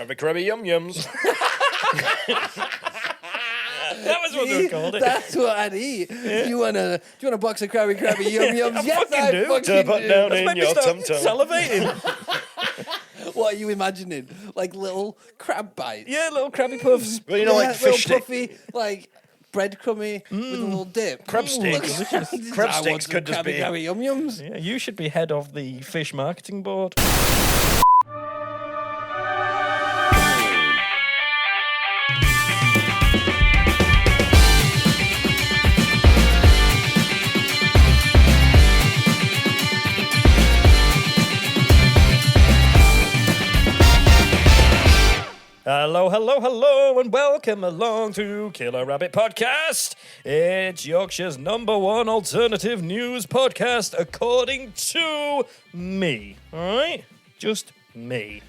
Krabby yum-yums. That was what they called it. That's what I'd eat. Yeah. Do you want a box of Krabby yum-yums? Yes, I fucking Turn do. down in your tum-tum. Salivating. What are you imagining? Like little crab bites? Yeah, little Krabby puffs. Well, you know, like fish little stick. puffy, like breadcrummy with a little dip. Crab sticks. Crab sticks could just be... Krabby yum-yums. Yeah, you should be head of the fish marketing board. Hello, and welcome along to Killer Rabbit Podcast. It's Yorkshire's #1 alternative news podcast, according to me. All right? Just me.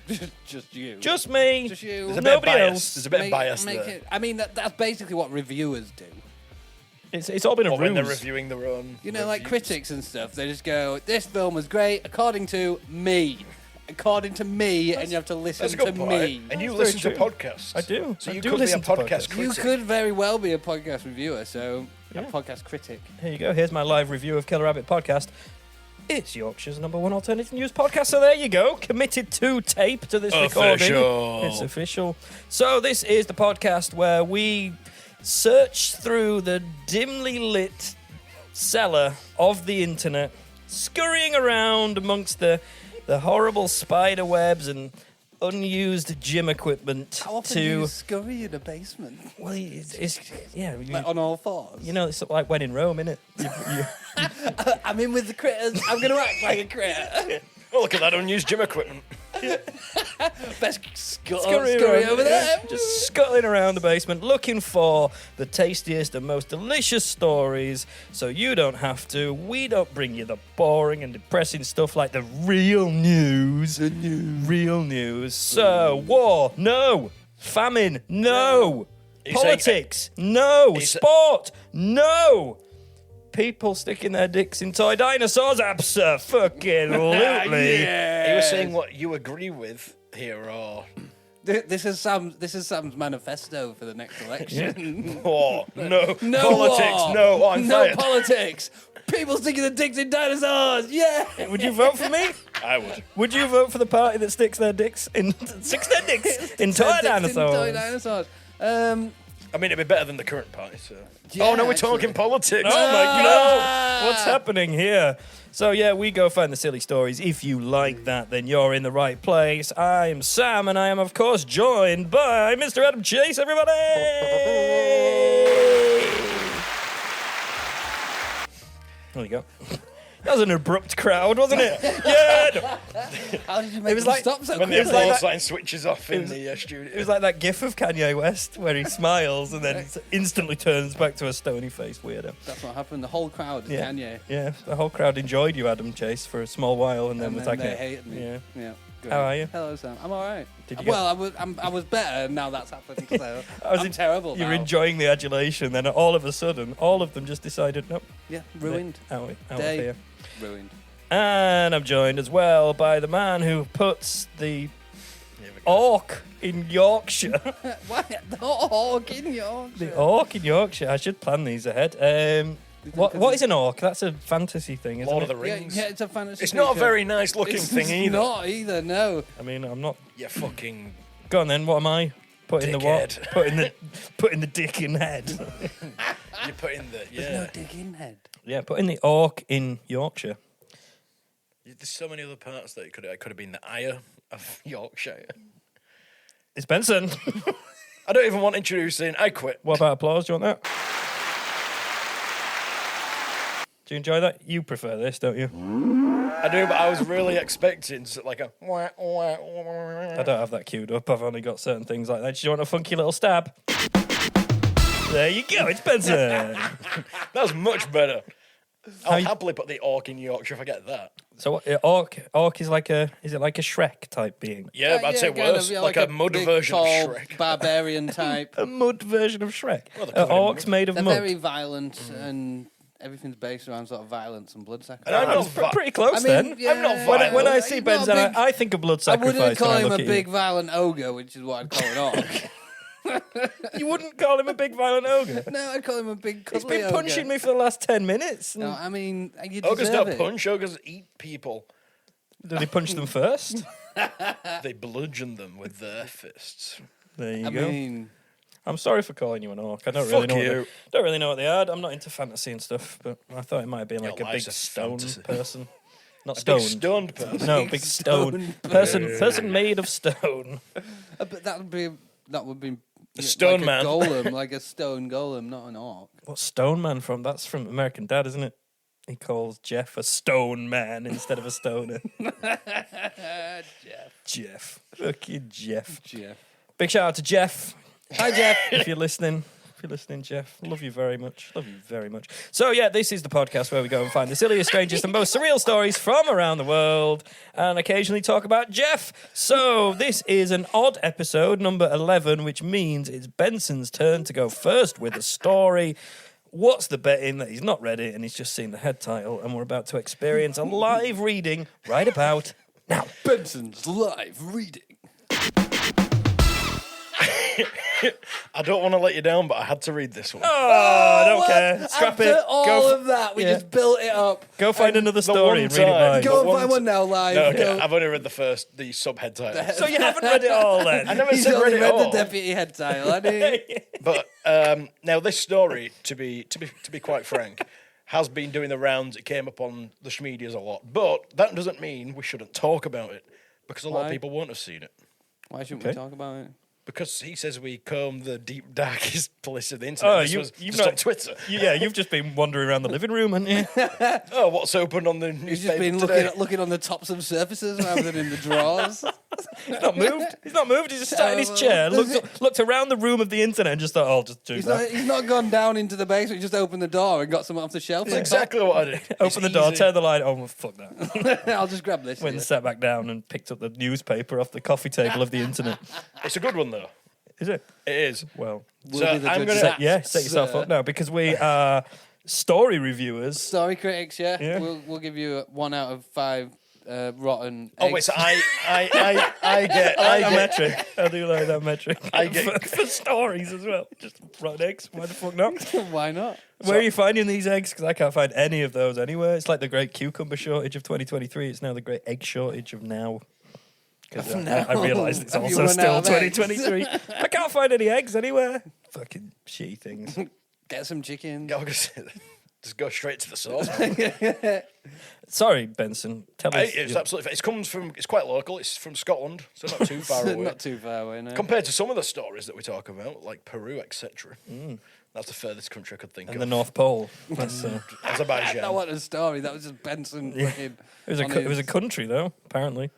Just you. Just me. Just you. There's a Nobody bit of bias. else. There's a bit of bias there. I mean, that's basically what reviewers do. It's all been a Or when they're ruse. reviewing their own You know, like reviews. critics and stuff, they just go, this film was great according to me. According to me, and you have to listen That's a to good point. me. And you That's listen very to true. podcasts. I do. So I you do could be a listen to podcast You critic. could very well be a podcast reviewer, so Yeah. a podcast critic. Here you go. Here's my live review of Killer Rabbit Podcast. It's Yorkshire's #1 alternative news podcast, so there you go. Committed to tape to this recording. Official. It's official. So this is the podcast where we search through the dimly lit cellar of the internet, scurrying around amongst the horrible spider webs and unused gym equipment. How often to do you scurry in a basement? well, it's yeah, Like on all fours? you know, it's like when in Rome, isn't it? I'm in with the critters. I'm going to act like a critter. Oh, look at that unused gym equipment. Best scurry over there. Just scuttling around the basement looking for the tastiest and most delicious stories so you don't have to. We don't bring you the boring and depressing stuff like the real news. The news. Real news. So, war, no. Famine, no. Are you Politics, no. you sa- Sport, no. People sticking their dicks in toy dinosaurs, abso-fucking-lutely. Are you saying what you agree with here, or... This is Sam's manifesto for the next election. War, no. No Politics, war. no. Oh, I'm no fired. politics. People sticking their dicks in dinosaurs. Yeah. Would you vote for me? I would. Would you vote for the party that sticks their dicks in in toy dinosaurs? Toy dinosaurs. I mean, it'd be better than the current party, so... Yeah, oh, no, we're actually. talking politics. Oh my God! What's happening here? So yeah, we go find the silly stories. If you like that, then you're in the right place. I'm Sam, and I am of course joined by Mr. Adam Chase. Everybody! There you go. That was an abrupt crowd, wasn't it? Yeah. No. How did you make was them like- stop so When quickly? the applause sign switches off in the studio. It was like that gif of Kanye West where he smiles and then instantly turns back to a stony-faced weirdo. That's what happened. The whole crowd, Yeah. Kanye. Yeah, the whole crowd enjoyed you, Adam Chase, for a small while, and then was like, they hated me. Yeah. Yeah. Good. How are you? Hello, Sam. I'm all right. Did you Well, I was better. Now that's happened. So I'm terrible. You're now. enjoying the adulation, then all of a sudden, all of them just decided, nope, Yeah, ruined. out of Day. here. Ruined. And I'm joined as well by the man who puts the orc in Yorkshire. What? The orc in Yorkshire. The orc in Yorkshire. I should plan these ahead. What is an orc? That's a fantasy thing, isn't Lord it? of the Rings. Yeah, it's a fantasy. It's not a creature. very nice looking It's thing either. not either. No. I mean, I'm not. You fucking... Go on then. What am I? Putting the what? Dickhead. Putting the dick in head. You put in the... There's Yeah. no digging head. Yeah, putting the orc in Yorkshire. There's so many other parts that it could have been the ire of Yorkshire. It's Benson. I don't even want introducing. I quit. What about applause? Do you want that? Do you enjoy that? You prefer this, don't you? I do, but I was really expecting like a... I don't have that queued up. I've only got certain things like that. Do you want a funky little stab? There you go. It's Benson. That's much better. How I'll you- happily put the orc in Yorkshire if I get that. So what, orc is like a... Is it like a Shrek type being? Yeah, but I'd say kind of, worse. yeah, like a mud big, version of tall, Shrek. Barbarian type. A mud version of Shrek. Well, they're covered in Orcs mud. made of They're mud. very violent and everything's based around sort of violence and blood And sacrifice. I'm not Pretty close I mean, then. yeah, I'm not When violent. I see He's not a Benson, big- I think of blood I sacrifice. wouldn't call when I him look a at big violent ogre, which is what I'd call an orc. You wouldn't call him a big violent ogre. No, I'd call him a big He's cuddly been ogre. punching me for the last 10 minutes. No, I mean, you Ogres deserve don't it. punch, ogres eat people. Did he punch them first? They bludgeon them with their fists. There you I go. mean, I'm sorry for calling you an orc. I don't Fuck really know. you. Don't really know what they are. I'm not into fantasy and stuff, but I thought it might have been like Your a big life's a stone fantasy. person. Not A stone. big stoned person. No, big stone. Person made of stone. but that would be A stone like man. a golem, like a stone golem, not an orc. What's Stone Man from? That's from American Dad, isn't it? He calls Jeff a stone man instead of a stoner. Jeff. Fuck you, Jeff. Jeff. Big shout out to Jeff. Hi, Jeff. If you're listening, Jeff, love you very much. Love you very much. So, yeah, this is the podcast where we go and find the silliest, strangest, and most surreal stories from around the world and occasionally talk about Jeff. So, this is an odd episode, number 11, which means it's Benson's turn to go first with a story. What's the betting that he's not read it and he's just seen the head title, and we're about to experience a live reading right about now. Benson's live reading. I don't want to let you down, but I had to read this one. Oh, I don't care. Scrap After it. all of that, we yeah. just built it up. Go find another story one and read it time- live. Go and one find one now live. No, okay, Go. I've only read the subhead title. So you haven't read it all then? I never He's said only read it read all. the deputy head title, hadn't he? But now this story, to be quite frank, has been doing the rounds. It came up on the schmedias a lot, but that doesn't mean we shouldn't talk about it because a lot Why? of people won't have seen it. Why shouldn't Okay. we talk about it? Because he says we comb the deep, darkest place of the internet. Oh, This you've was just not- on Twitter. Yeah, you've just been wandering around the living room, haven't you? Oh, what's open on the He's newspaper just been today? looking on the tops of surfaces rather than in the drawers. He's not moved. He's not moved. He's just sat in his chair, looked around the room of the internet and just thought, oh, I'll just do that. He's not gone down into the basement. He just opened the door and got something off the shelf. That's exactly what I did. Open the door, turn the light on. Well, fuck that. I'll just grab this. Went and sat back down and picked up the newspaper off the coffee table of the internet. It's a good one, though. Is it? It is. Well, We'll So be the I'm judges. gonna- yeah, set yourself up now because we are story reviewers. Story critics, yeah. Yeah. We'll give you 1 out of 5 rotten. Oh wait, eggs. so I get That metric. I do like that metric. I get- for stories as well. Just rotten eggs. Why the fuck not? Why not? Where are you finding these eggs? Because I can't find any of those anywhere. It's like the great cucumber shortage of 2023. It's now the great egg shortage of now. Because I realised it's Have you also run still out of eggs? 2023. I can't find any eggs anywhere. Fucking shitty things. Get some chicken. I was gonna say, just go straight to the source. Sorry, Benson. Tell us. It's absolutely. It's quite local. It's from Scotland, so not too far away. Not too far away, no. Compared to some of the stories that we talk about, like Peru, etc. That's the furthest country I could think and of. the North Pole. That's, Azerbaijan. That wasn't a story. That was just Benson. Fucking it was a country, though, apparently.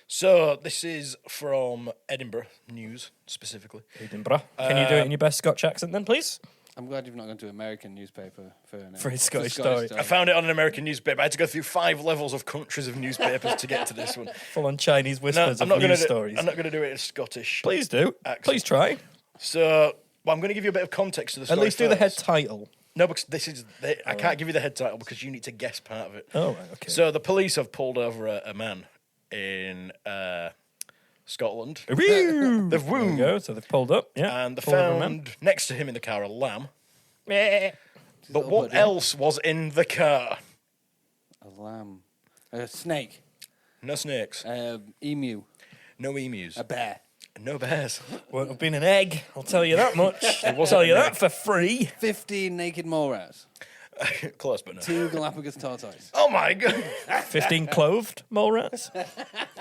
So this is from Edinburgh News specifically. Edinburgh. Can you do it in your best Scotch accent then, please? I'm glad you've not gone to American newspaper For his Scottish story. I found it on an American newspaper. I had to go through 5 levels of countries of newspapers to get to this one. Full on Chinese No, whispers I'm of not going news to. stories. I'm not going to do it in Scottish. Please do. Accent. Please try. So, I'm going to give you a bit of context to the At story. least do the head first. title. No, because this is. I can't give you the head title because you need to guess part of it. Oh, right, okay. So the police have pulled over a man in Scotland, Woo! They've There we wooed. go. So they've pulled up. Yeah. and they Pulled over a man. found next to him in the car a lamb. Meh. But what else was in the car? A lamb. A snake. No snakes, Emu. no emus, A bear. no bears. Won't have been an egg. I'll tell you that much. I'll wasn't tell you an that for free. 15 naked mole rats. Close, but no. 2 Galapagos tortoise. Oh my god! 15 clothed mole rats.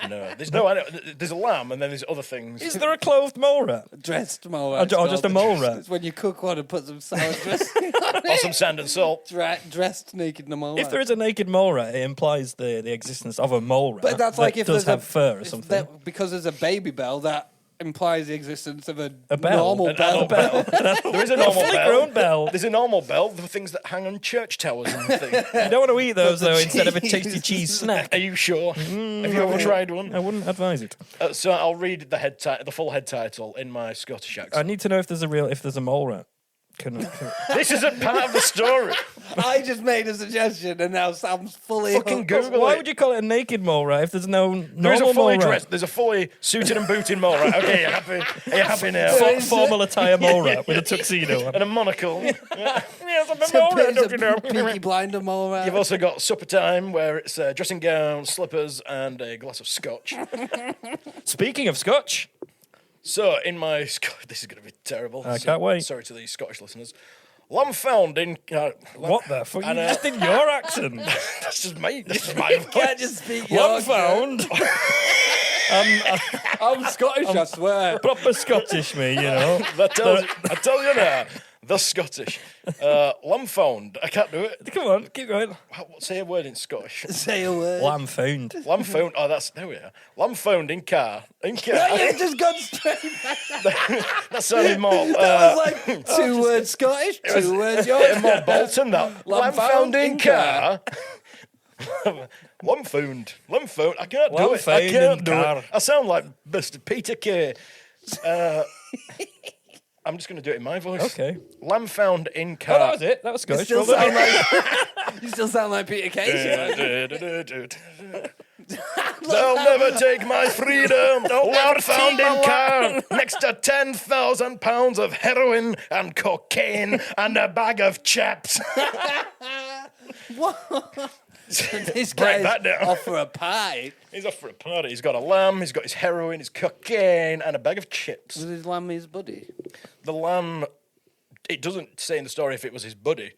No, there's no. I know, there's a lamb, and then there's other things. Is there a clothed mole rat? Dressed mole Or rats. just a mole rat? It's when you cook one and put some salad dressing on Or some sand and salt. Dressed naked mole If there is a naked mole rat, it implies the existence of a mole rat. But that's like if does there's have fur or if something. that- because there's a baby bell, that implies the existence of a bell. normal An bell. adult bell. There is a normal Fully grown bell. There's a normal bell. The things that hang on church towers and things. You don't want to eat those But the though instead of a tasty cheese. cheese snack. Are you sure? Have you ever tried one? I wouldn't advise it. So I'll read the full head title in my Scottish accent. I need to know if there's a mole rat. This isn't part of the story. I just made a suggestion, and now Sam's fully Fucking hooked. Google Why it. would you call it a naked mole rat if there's no There is a normal fully mole rat? dressed. There's a fully suited and booted mole rat. Okay, you happy? Are you happy now? Formal attire mole rat with a tuxedo on. And a monocle. Yes, I'm a It's a, mole rat, it's don't you know? a Peaky Blinder mole rat. You've also got supper time, where it's dressing gown, slippers, and a glass of scotch. Speaking of scotch, So, in my... This is going to be terrible. I can't wait. Sorry to the Scottish listeners. Lamb found in... what the fuck? You And, just in your accent. That's just me. This is my Can't just speak your Lamb found. I'm Scottish, I swear. Proper Scottish, me, you know. I tell you now, the Scottish. Lamb found. I can't do it. Come on, keep going. Say a word in Scottish. Say a word. Lamb found. Lamb found. Oh, there we are. Lamb found in car. In car. You've just gone straight back. That sounded more. That was like 2 words Scottish, 2 words yours. More Bolton. That. Lamb found in car. Lamb found. Lamb found. I can't Lamb do it. found I can't in do car. it. I sound like Mr. Peter Kay. I'm just going to do it in my voice. Okay. Lamb found in Oh, car. that was it. That was You Scottish. still, Well done. sound like, you still sound like Peter Casey. They'll never take my freedom. Lamb found in car next to 10,000 pounds of heroin and cocaine and a bag of chaps. This Break guy's that down. off for a pie. He's off for a party. He's got a lamb, he's got his heroin, his cocaine, and a bag of chips. Was his lamb his buddy? The lamb, it doesn't say in the story if it was his buddy.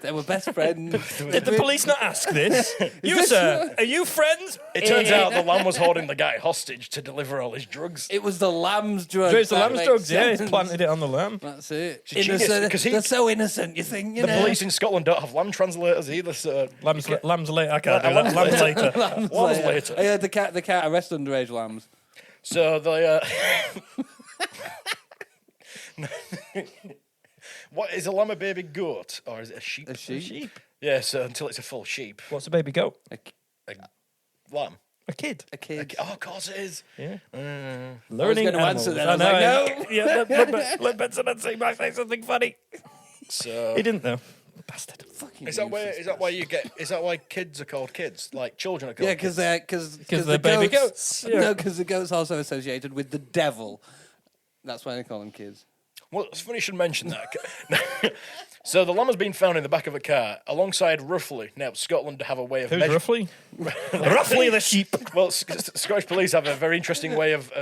They were best friends. Did the police not ask this? You, this sir, are you friends? It turns out the lamb was holding the guy hostage to deliver all his drugs. It was the lamb's drugs. It's the that lamb's makes drugs, yeah. He's sense. planted it on the lamb. That's it. a genius, Innocent. 'cause he- They're so innocent, you think, you The know. police in Scotland don't have lamb translators either, so... Lamb's later. I can't do Lamb's that. Lamb's later. later. Lambs Lambs later. I heard the cat arrest underage lambs. So they... What, is a lamb a baby goat, or is it a sheep? A sheep. Yeah, so until it's a full sheep. What's a baby goat? A lamb. A kid. A kid. Oh, of course it is. Yeah. I was Learning going to animals. answer that. I was like, no. Yeah, let Benson and say something funny. So... He didn't though. Bastard. Fucking Is that useless. why you get? Is that why kids are called kids? Like children are called? Yeah, kids? because they're baby goats. Yeah. No, because the goats are also associated with the devil. That's why they call them kids. Well, it's funny you should mention that. So the lamb has been found in the back of a car alongside roughly. Now Scotland have a way of Who's measuring. roughly? Roughly the sheep. Well, Scottish police have a very interesting way of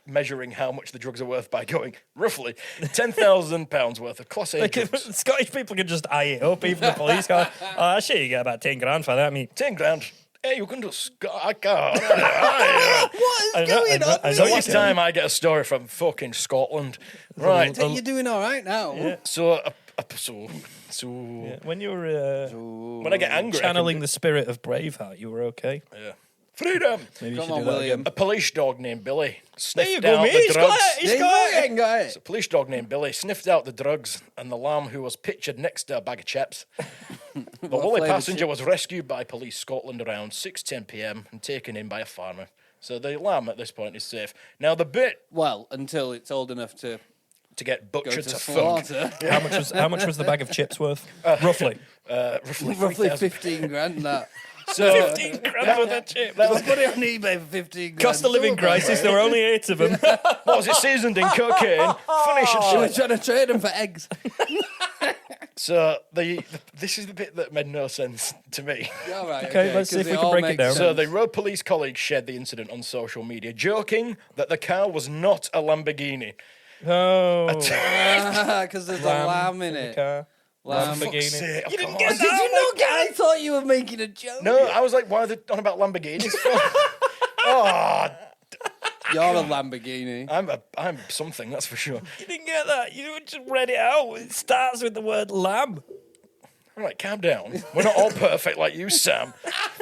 measuring how much the drugs are worth by going roughly £10,000 worth of Class A drugs. Scottish people can just eye it up. Even the police go, "Oh, sure, you get about 10 grand for that." I mean, 10 grand. Hey, you can just. I can't. What is going on? So last time I get a story from fucking Scotland, right? You're doing all right now. So when you were when I get angry, I can channeling do- the spirit of Braveheart, you were okay. Yeah. Freedom. Maybe you Come should on, do that William. A police dog named Billy There you sniffed go, out mate. the He's drugs. got it. He's He's got it. got it. A police dog named Billy sniffed out the drugs, and the lamb, who was pictured next to a bag of chips. The woolly flavour passenger chip? was rescued by police Scotland around 6:10 p.m. and taken in by a farmer. So the lamb at this point is safe. Now the bit Well, until it's old enough to to get go butchered to to fuck, slaughter. How much was the bag of chips worth? Roughly. roughly Roughly 3,000. 15 grand, that. So 15 grand worth of chips. I'll put it on eBay for 15 grand. Cost of living crisis. There were only 8 of them. what was it, seasoned in cocaine? Funny should They say. were trying to trade them for eggs. So this is the bit that made no sense to me. All right, Okay, let's see 'cause if we it can all break it makes down. So sense. the road police colleague shared the incident on social media, joking that the car was not a Lamborghini. Oh. Because there's a lamb in it. Car. Lamb. For fuck's sake, of You didn't course. get Did you not get? I thought you were making a joke. No, I was like, why are they on about Lamborghinis for? Oh, You're a Lamborghini. I'm something, that's for sure. You didn't get that. You just read it out. It starts with the word lamb. All right, calm down. We're not all perfect like you, Sam.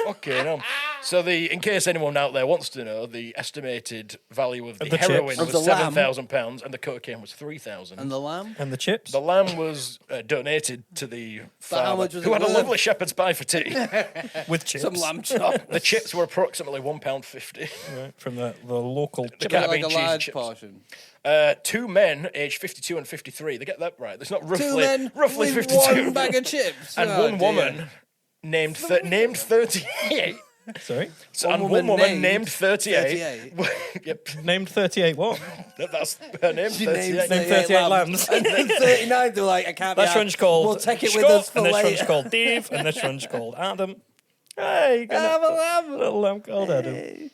Fucking hell. So in case anyone out there wants to know, the estimated value of the the heroin chips. was Of the lamb. £7,000 and the cocaine was £3,000. And the lamb? And the chips? The lamb was donated to the how farmer, much was who it had a worth? lovely shepherd's pie for tea. With chips. Some lamb chop. The chips were approximately £1.50. Right, from the local The chip. can't Like be a cheesy large chips. portion. 2 men, aged 52 and 53. They get that right. It's not roughly, 2 men roughly with 52. one bag of chips. and Oh, one dear. woman named 38. Sorry? And one woman named 38. 38. Yep, Named 38 what? that's her name. She 38. named Named 38 lambs. And then 39, they're like, I can't be This arsed. one's called We'll take it with Scott, us for and this later. one's called Dave, and this one's called Adam. Hey, you got Have a lamb. a little lamb called Adam.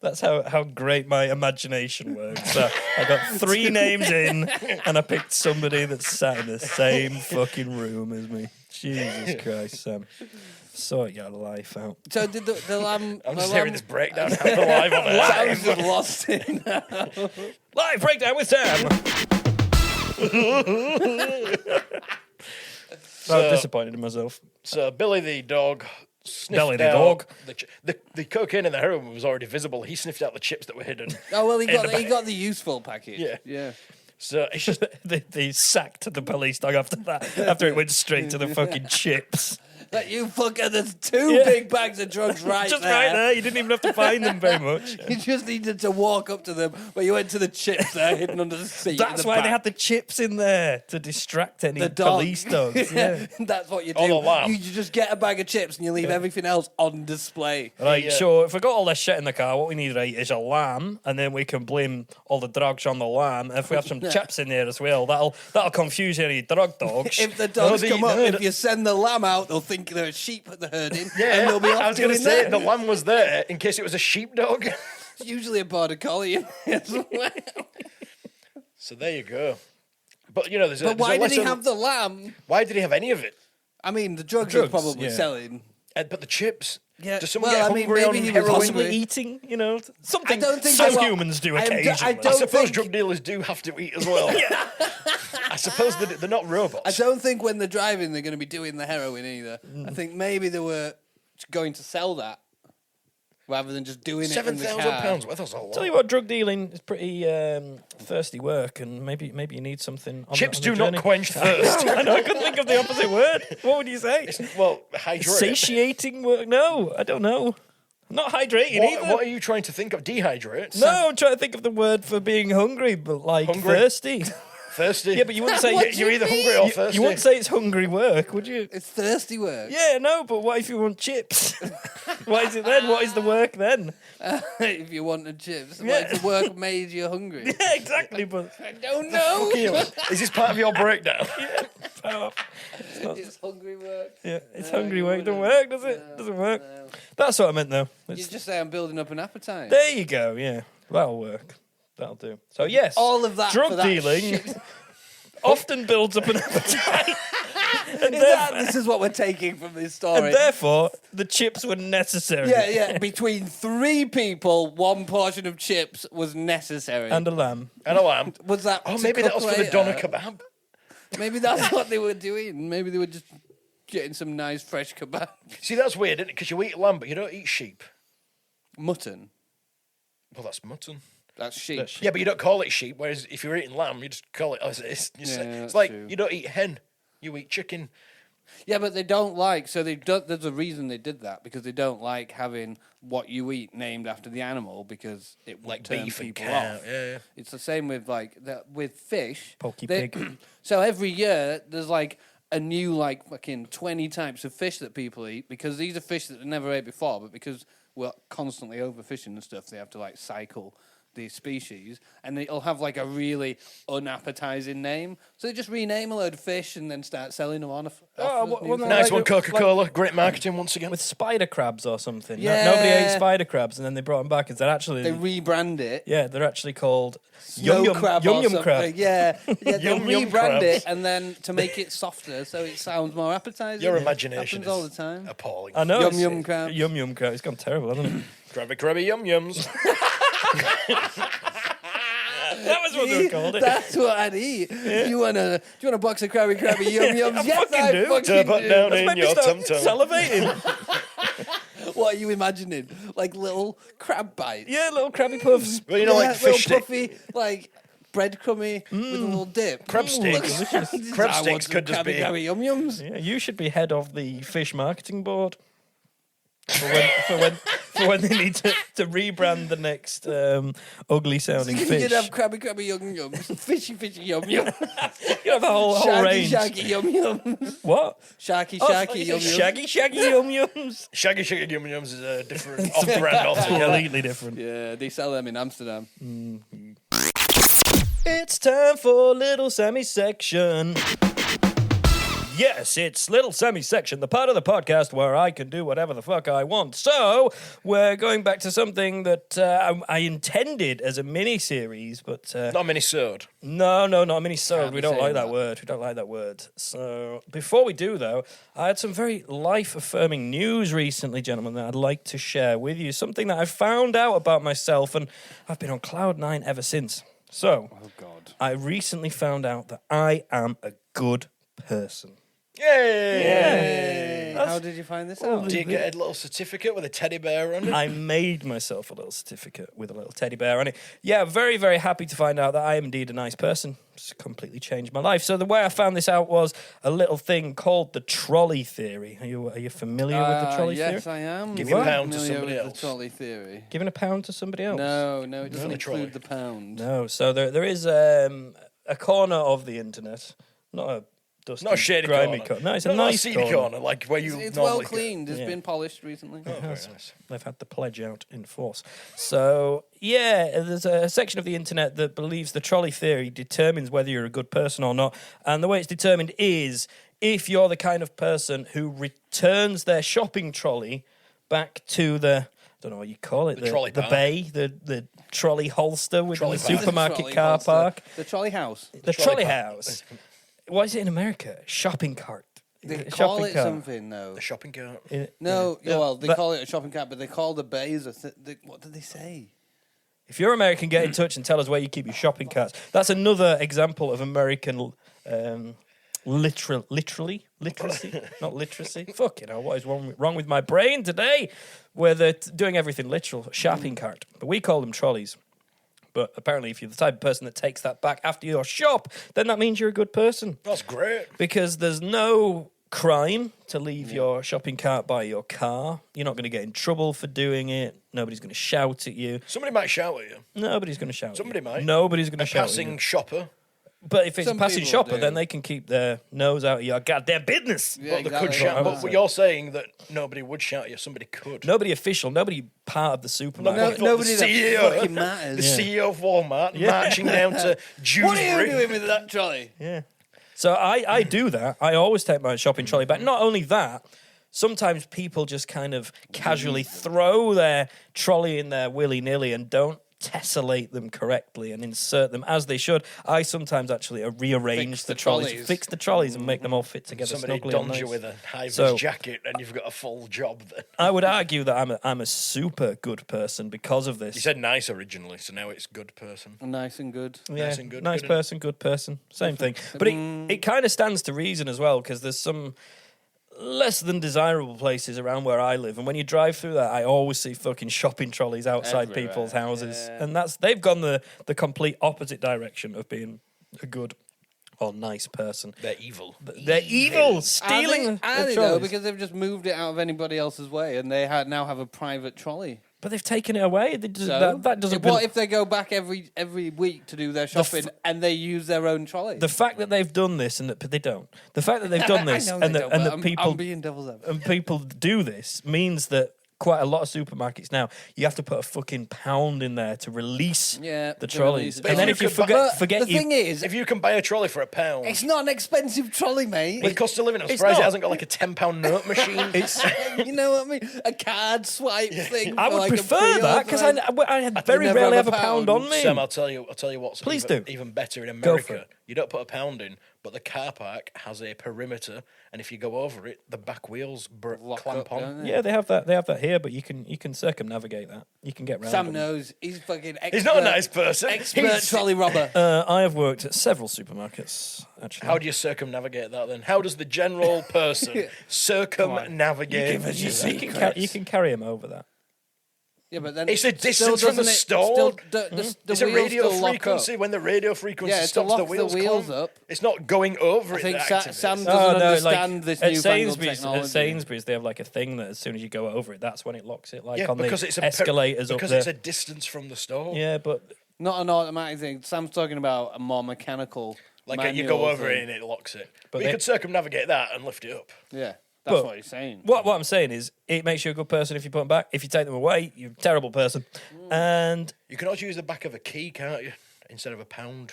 That's how great my imagination works. So I got 3 names in, and I picked somebody that sat in the same fucking room as me. Jesus Christ, Sam. Sort your life out. So did the lamb... I'm the just lamb, hearing this breakdown happen live on the Sam's just lost in. Live breakdown with Sam. I'm disappointed in myself. So Billy the dog sniffed Billy the out dog. the cocaine and the heroin was already visible. He sniffed out the chips that were hidden. Oh, well, he In got the he bag. got the useful package. Yeah. Yeah. So it's just They sacked the police dog after that, after it went straight to the fucking chips. Like, you fucker, there's 2 Yeah. big bags of drugs right Just there. right there. You didn't even have to find them very much. You just needed to walk up to them, but you went to the chips there hidden under the seat. That's in the why back. they had the chips in there, to distract any the dog. police dogs. Yeah. That's what you do. Oh, the lamb. You just get a bag of chips and you leave everything else on display. Right, Yeah. so if we got all this shit in the car, what we need, right, is a lamb, and then we can blame all the drugs on the lamb. If we have some chips in there as well, that'll confuse any drug dogs. If the dogs No, come up, no, if you send the lamb out, they'll think there are sheep at the herding, yeah. and they'll be off I was going to doing say that. the lamb was there in case it was a sheepdog. It's usually a border collie in there as well. So there you go. But you know, there's a, But there's why a did he lesson- have the lamb? Why did he have any of it? I mean, the drugs, Drugs, he's probably yeah. selling. But the chips. Yeah, Does someone well, get I mean, hungry maybe on he was heroin? Possibly hungry. eating, you know, something I don't think some they were- humans do I occasionally. don't I suppose think- drug dealers do have to eat as well. I suppose they're not robots. I don't think when they're driving they're going to be doing the heroin either. I think maybe they were going to sell that rather than just doing it in the car. £7,000 worth. That's a lot. Tell you what, drug dealing is pretty thirsty work, and maybe you need something. On Chips the, on do the not journey. quench thirst. I know. I couldn't think of the opposite word. What would you say? Well, hydrate. Satiating work? No, I don't know. Not hydrating either. What are you trying to think of? Dehydrate? No, I'm trying to think of the word for being hungry, but like Hungry? thirsty. Thirsty? Yeah, but you wouldn't say What do You're you either mean? hungry or thirsty. you wouldn't say it's hungry work, would you? It's thirsty work. Yeah, no, but what if you want chips? What is it then? What is the work then? If you wanted chips. Yeah. Like the work made you hungry. Yeah, exactly, but I don't know. Is this part of your breakdown? It's hungry work. yeah, it's No, hungry you work. Don't wouldn't. work, does it? No, Doesn't work. no. That's what I meant, though. You It's- just say I'm building up an appetite. There you go. Yeah, that'll work. That'll do. So yes, All of that drug for that dealing shit. often builds up an appetite, and, This is what we're taking from this story. and therefore the chips were necessary. Yeah. Between 3 people, 1 portion of chips was necessary. And a lamb. And a lamb. was that? Oh, to maybe that cook was for the later? doner kebab. Maybe that's what they were doing. Maybe they were just getting some nice fresh kebab. See, that's weird, isn't it? Because you eat lamb, but you don't eat sheep. Mutton. Well, that's mutton. That's sheep. Yeah, but you don't call it sheep. Whereas if you're eating lamb, you just call it as it is. Yeah, It's that's like true. you don't eat hen, you eat chicken. Yeah, but they don't like. So they don't. There's a reason they did that because they don't like having what you eat named after the animal because it would Like turn beef and people cow. off. Yeah. It's the same with with fish. Pokey They- pig. So every year there's like a new like fucking 20 types of fish that people eat because these are fish that they never ate before, but because we're constantly overfishing and stuff, they have to like cycle these species, and it'll have like a really unappetizing name. So they just rename a load of fish and then start selling them on. Nice one, Coca-Cola. Great marketing once again. With spider crabs or something. Yeah. Nobody ate spider crabs, and then they brought them back. Is they're actually They rebrand it. yeah, they're actually called Snow yum crab yum or yum something. crab. Yeah, they Yum yum rebrand crabs. it and then to make it softer so it sounds more appetizing. Your imagination happens is all the time. appalling. I know. Yum it's- yum crabs. Yum yum crab. It's gone terrible, hasn't it? Krabby Krabby Yum Yums. That was what they called it. That's what I'd eat. Do you want a box of Krabby Krabby Yum Yums? I yes, fucking I do. fucking Turn it do. down That's in made me your start tum tum. salivating. What are you imagining? Like little crab bites? Yeah, little Krabby Puffs. Well, you know, like little fish stick. puffy, like breadcrummy with a little dip. Crab sticks. Crab I want sticks some could just crabby, be. crabby yum yums. Yeah, you should be head of the fish marketing board. For when they need to rebrand the next ugly sounding You fish. could have crabby, crabby yum yums, fishy, yum yum, You have a whole shaggy, range. shaggy yum yums, What? shaggy, Oh, shaggy yum yums. Shaggy yum yums. Shaggy Yum Yums is a different off-brand altogether. Completely different. Yeah, they sell them in Amsterdam. It's time for Little Sammy Section. Yes, it's Little Sammy Section, the part of the podcast where I can do whatever the fuck I want. So, we're going back to something that I intended as a mini-series, but... Not mini-sode. No, not a mini-sode. Can't We be don't like saying that that. word. We don't like that word. So, before we do, though, I had some very life-affirming news recently, gentlemen, that I'd like to share with you. Something that I found out about myself, and I've been on cloud 9 ever since. So, Oh God. I recently found out that I am a good person. Yay! Hey, how did you find this out? Do you get a little certificate with a teddy bear on it? I made myself a little certificate with a little teddy bear on it. Yeah, very, very happy to find out that I am indeed a nice person. It's completely changed my life. So the way I found this out was a little thing called the trolley theory. Are you familiar with the trolley yes, theory? I am. Give a pound to familiar somebody with else. The trolley theory. Giving a pound to somebody else? No, it doesn't Only include trolley. the pound. No. So there is a corner of the internet, not a dusty, Not a shady grimy corner. No, it's a Not nice a seedy corner, like where you It's normally well cleaned. It's Yeah. been polished recently. Go. Oh, very nice. They've had the pledge out in force. So, yeah, there's a section of the internet that believes the trolley theory determines whether you're a good person or not. And the way it's determined is if you're the kind of person who returns their shopping trolley back to the, I don't know what you call it, The trolley the park. bay, the trolley holster within Trolley the park. supermarket Trolley car holster. park. The trolley house. The trolley trolley park. house. What is it in America? Shopping cart. They Shopping call it cart. something, though. The shopping cart. No, Yeah. well, they But- call it a shopping cart, but they call the bays what did they say? If you're American, get in touch and tell us where you keep your shopping carts. That's another example of American literacy, not literacy. Fucking hell, what is wrong with my brain today? Where they're doing everything literal. Shopping cart. But we call them trolleys. But apparently, if you're the type of person that takes that back after your shop, then that means you're a good person. That's great. Because there's no crime to leave your shopping cart by your car. You're not going to get in trouble for doing it. Nobody's going to shout at you. Somebody might shout at you. Nobody's going to shout Somebody at you. might. Nobody's going to A shout at passing you. shopper. But if it's Some a passing people shopper, do. then they can keep their nose out of your goddamn business. Yeah, But they could exactly. shout. Right. But you're saying that nobody would shout at you. Somebody could. Nobody official, nobody part of the supermarket. Nobody the that CEO, fucking the matters. CEO of Walmart marching down to What are you Dewsbury. doing with that trolley? Yeah. So I do that. I always take my shopping trolley back. Not only that, sometimes people just kind of casually throw their trolley in there willy-nilly and don't tessellate them correctly and insert them as they should. I sometimes actually rearrange Fix the the trolleys, trolleys. fix the trolleys and make them all fit together Somebody snugly and dons nice. you with a high-vis So- jacket and you've got a full job then. I would argue that I'm a super good person because of this. You said nice originally, so now it's good person. Nice and good. Yeah, Nice and good, nice good person, good person, same thing. But it kind of stands to reason as well because there's some less than desirable places around where I live, and when you drive through that, I always see fucking shopping trolleys outside Everywhere, people's houses, yeah. and they've gone the complete opposite direction of being a good or nice person. They're evil. They're evil, stealing the Are they though? trolleys. Because they've just moved it out of anybody else's way, and they now have a private trolley. But they've taken it away. They just, So that doesn't. What if they go back every week to do their shopping and they use their own trolley? The fact that they've done this and that but they don't. The fact that they've done this I know and they that don't, and but that people I'm being devil's advocate. and people do this means that quite a lot of supermarkets now you have to put a fucking pound in there to release Yeah, the to trolleys. release it. And then But if you you could But forget the you thing is, If you can buy a trolley for £1, it's not an expensive trolley, mate. with cost of living, I'm It's surprised not. it hasn't got like a £10 note machine. You know what I mean? A card swipe thing. I for would like a prefer that because I very never rarely have have a a pound pound. on me. Sam, I'll tell you what's Please even, do. even better in Go for America. it. you don't put a pound in, but the car park has a perimeter, and if you go over it, the back wheels clamp on. don't they? Yeah, they have that here, but you can circumnavigate that. You can get round. Sam them. knows. He's fucking expert. He's not a nice person. Expert trolley robber. I have worked at several supermarkets. Actually, How do you circumnavigate that then? How does the general person circumnavigate? You give us your you can carry him over that. Yeah, but then It's a still distance from the doesn't it- store. Still, the It's a wheels radio still lock frequency. up. When the radio frequency Yeah, to stops, lock the the wheels, wheels clamp. up. It's not going over I it. think that Sam activates. doesn't understand this at newfangled Sainsbury's, technology. at Sainsbury's, they have like a thing that as soon as you go over it, that's when it locks it, like Yeah, on the because it's escalators up because there. it's a distance from the store. Yeah, but Not an automatic thing. Sam's talking about a more mechanical. Like you go manual over thing. it and it locks it. But But you they- could circumnavigate that and lift it up. Yeah, that's But what he's saying. what I'm saying is, it makes you a good person if you put them back. If you take them away, you're a terrible person. And You can also use the back of a key, can't you? Instead of a pound.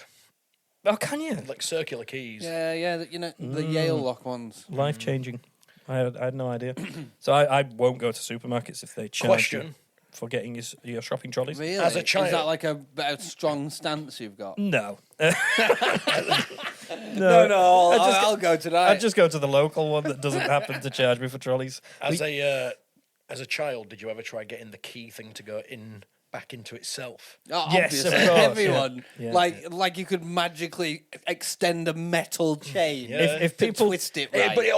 oh, can you? Like circular keys. Yeah, you know the Yale lock ones. Life changing. I had no idea. So I won't go to supermarkets if they charge you Question. for getting your shopping trolleys. Really? As a child- Is that like a strong stance you've got? No. No, I just- I'll go tonight. I just go to the local one that doesn't happen to charge me for trolleys. As a child, did you ever try getting the key thing to go back into itself? Oh, Yes, obviously, of course, everyone. yeah. Like you could magically extend a metal chain. Yeah. If to people twist it right. But it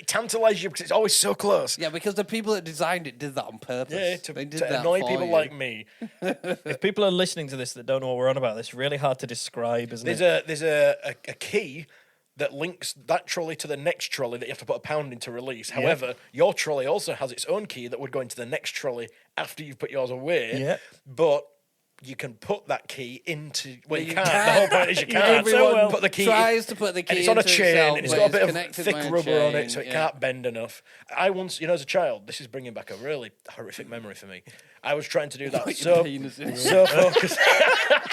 tantalises you because it's always so close. Yeah, because the people that designed it did that on purpose. Yeah, they did to that annoy for people you. like me. if people are listening to this that don't know what we're on about, it's really hard to describe, isn't it? There's a key that links that trolley to the next trolley that you have to put a pound in to release. However, your trolley also has its own key that would go into the next trolley after you've put yours away. Yeah. But you can put that key into... Well, you You can't. can't. The whole point is you can't. Everyone put the key tries to put the key and it's on a into chain itself, and it's but got a it's bit of connected thick by a rubber on it chain, so it yeah. can't bend enough. I once, as a child, this is bringing back a really horrific memory for me. I was trying to do that Put your so penis in. focused.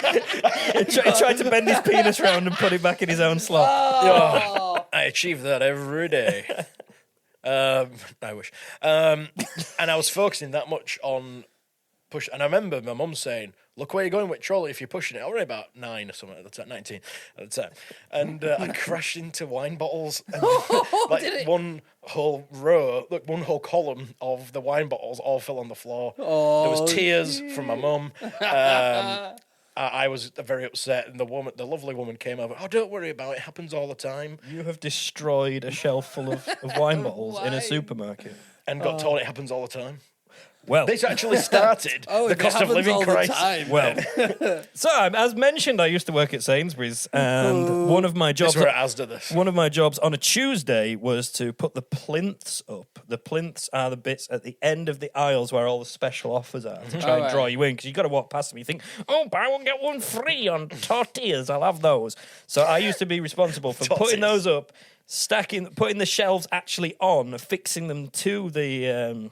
He tried to bend his penis round and put it back in his own slot. Oh, I achieve that every day. I wish. And I was focusing that much on push. And I remember my mum saying, "Look where you're going with trolley if you're pushing it." I was only about 9 or something at the time, 19 at the time. And I crashed into wine bottles. And, one whole row, one whole column of the wine bottles all fell on the floor. There was tears from my mum. I was very upset, and the lovely woman came over. "Oh, don't worry about it. It happens all the time." You have destroyed a shelf full of wine bottles in a Wine. supermarket. And got told it happens all the time. Well, This actually started the it cost of happens living all the crisis. time. well. So, as mentioned, I used to work at Sainsbury's, and one of my This jobs. were at Asda. This. One of my jobs on a Tuesday was to put the plinths up. The plinths are the bits at the end of the aisles where all the special offers are to try and draw you in, because you've got to walk past them. You think, oh, buy one, get one free on tortillas. I'll have those. So I used to be responsible for putting those up, putting the shelves actually on, fixing them to the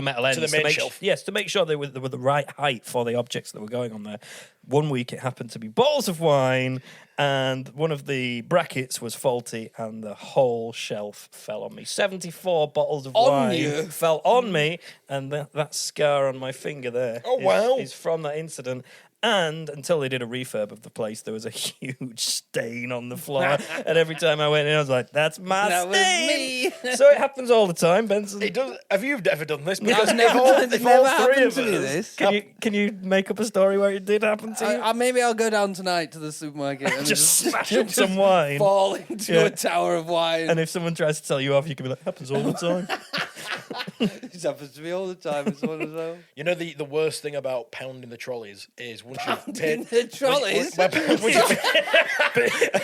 metal ends. the main shelf. Yes, to make sure they were the right height for the objects that were going on there. One week it happened to be bottles of wine, and one of the brackets was faulty, and the whole shelf fell on me. 74 bottles of On wine you? fell on me, and that scar on my finger there wow. is from that incident. And until they did a refurb of the place, there was a huge stain on the floor. And every time I went in, I was like, that's my That was stain. me. So it happens all the time, Benson. It does. Have you ever done this? I've Because never if all, done it. if Never all three happened of to me, us, this. Can you make up a story where it did happen to you? Maybe I'll go down tonight to the supermarket and Just smash up some wine. fall into Yeah. a tower of wine. And if someone tries to tell you off, you can be like, happens all the time. This happens to me all the time. It's one of those. you know the worst thing about pounding the trolleys is once you've In paid the trolleys.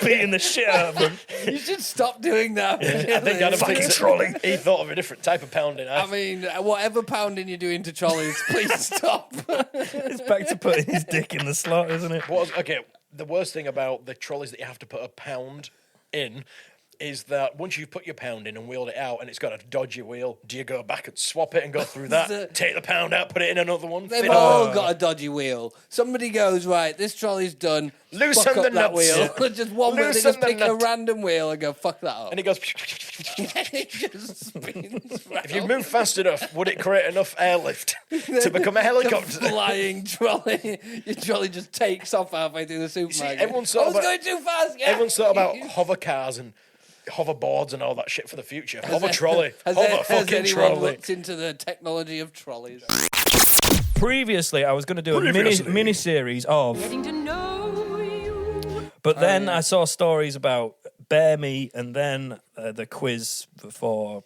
Beating the shit out of them. You should stop doing that. I think Adam Fucking thinks trolley. he thought of a different type of pounding. I mean, whatever pounding you're doing to trolleys, please stop. It's back to putting his dick in the slot, isn't it? The worst thing about the trolleys that you have to put a pound in is that once you've put your pound in and wheeled it out and it's got a dodgy wheel, do you go back and swap it and go through that, take the pound out, put it in another one? They've all got a dodgy wheel. Somebody goes, right, this trolley's done. Loosen fuck up the that nuts. wheel. Just one wheel. They Loosen just the pick a nut. random wheel and go, fuck that up. And it goes... It just spins round. If you move fast enough, would it create enough airlift to become a The helicopter? flying trolley. Your trolley just takes off halfway through the supermarket. everyone's I thought was about- going too fast. Yeah. Everyone's thought about hover cars and hoverboards and all that shit for the future. Hover trolley. Has Hover has fucking anyone trolley. looked into the technology of trolleys? Previously, I was going to do a mini series of, Getting to know you. but then I saw stories about bear meat, and then the quiz for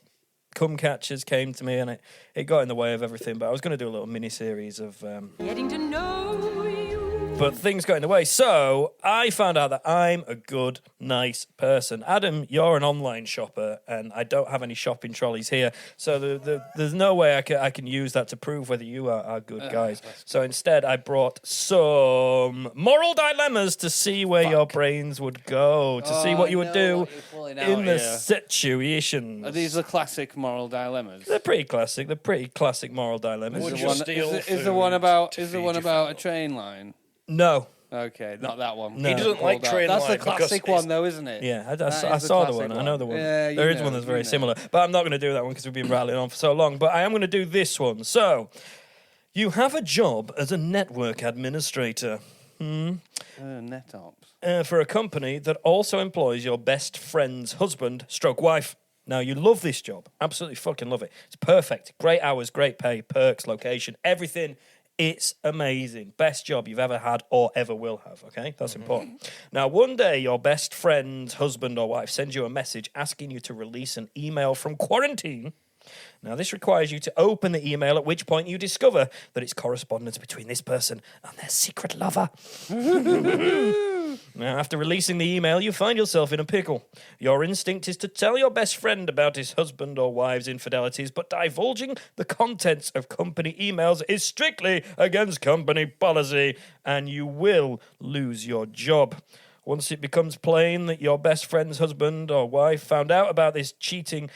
cum catchers came to me, and it got in the way of everything. But I was going to do a little mini series of. Getting to know you. But things got in the way. So I found out that I'm a good, nice person. Adam, you're an online shopper, and I don't have any shopping trolleys here. So there's no way I can use that to prove whether you are good guys. So instead, I brought some moral dilemmas to see where your brains would go, to see what you would do in the situation. Are these the classic moral dilemmas? They're pretty classic. They're pretty classic moral dilemmas. Would Is you the one- steal is the food one about to is the feed one your about a family? train line? No. Okay, not that one. He doesn't like train That's the line because classic it's- one, though, isn't it? Yeah, I That saw is the the classic one. I know the one. Yeah, There is one that's very similar. But I'm not going to do that one because we've been rattling on for so long. But I am going to do this one. So, you have a job as a network administrator Net ops. for a company that also employs your best friend's husband stroke wife. Now, you love this job. Absolutely fucking love it. It's perfect. Great hours, great pay, perks, location, everything. It's amazing. Best job you've ever had or ever will have, okay? That's important. Now, one day, your best friend's husband or wife sends you a message asking you to release an email from quarantine. Now, this requires you to open the email, at which point you discover that it's correspondence between this person and their secret lover. Now, after releasing the email, you find yourself in a pickle. Your instinct is to tell your best friend about his husband or wife's infidelities, but divulging the contents of company emails is strictly against company policy, and you will lose your job. Once it becomes plain that your best friend's husband or wife found out about this cheating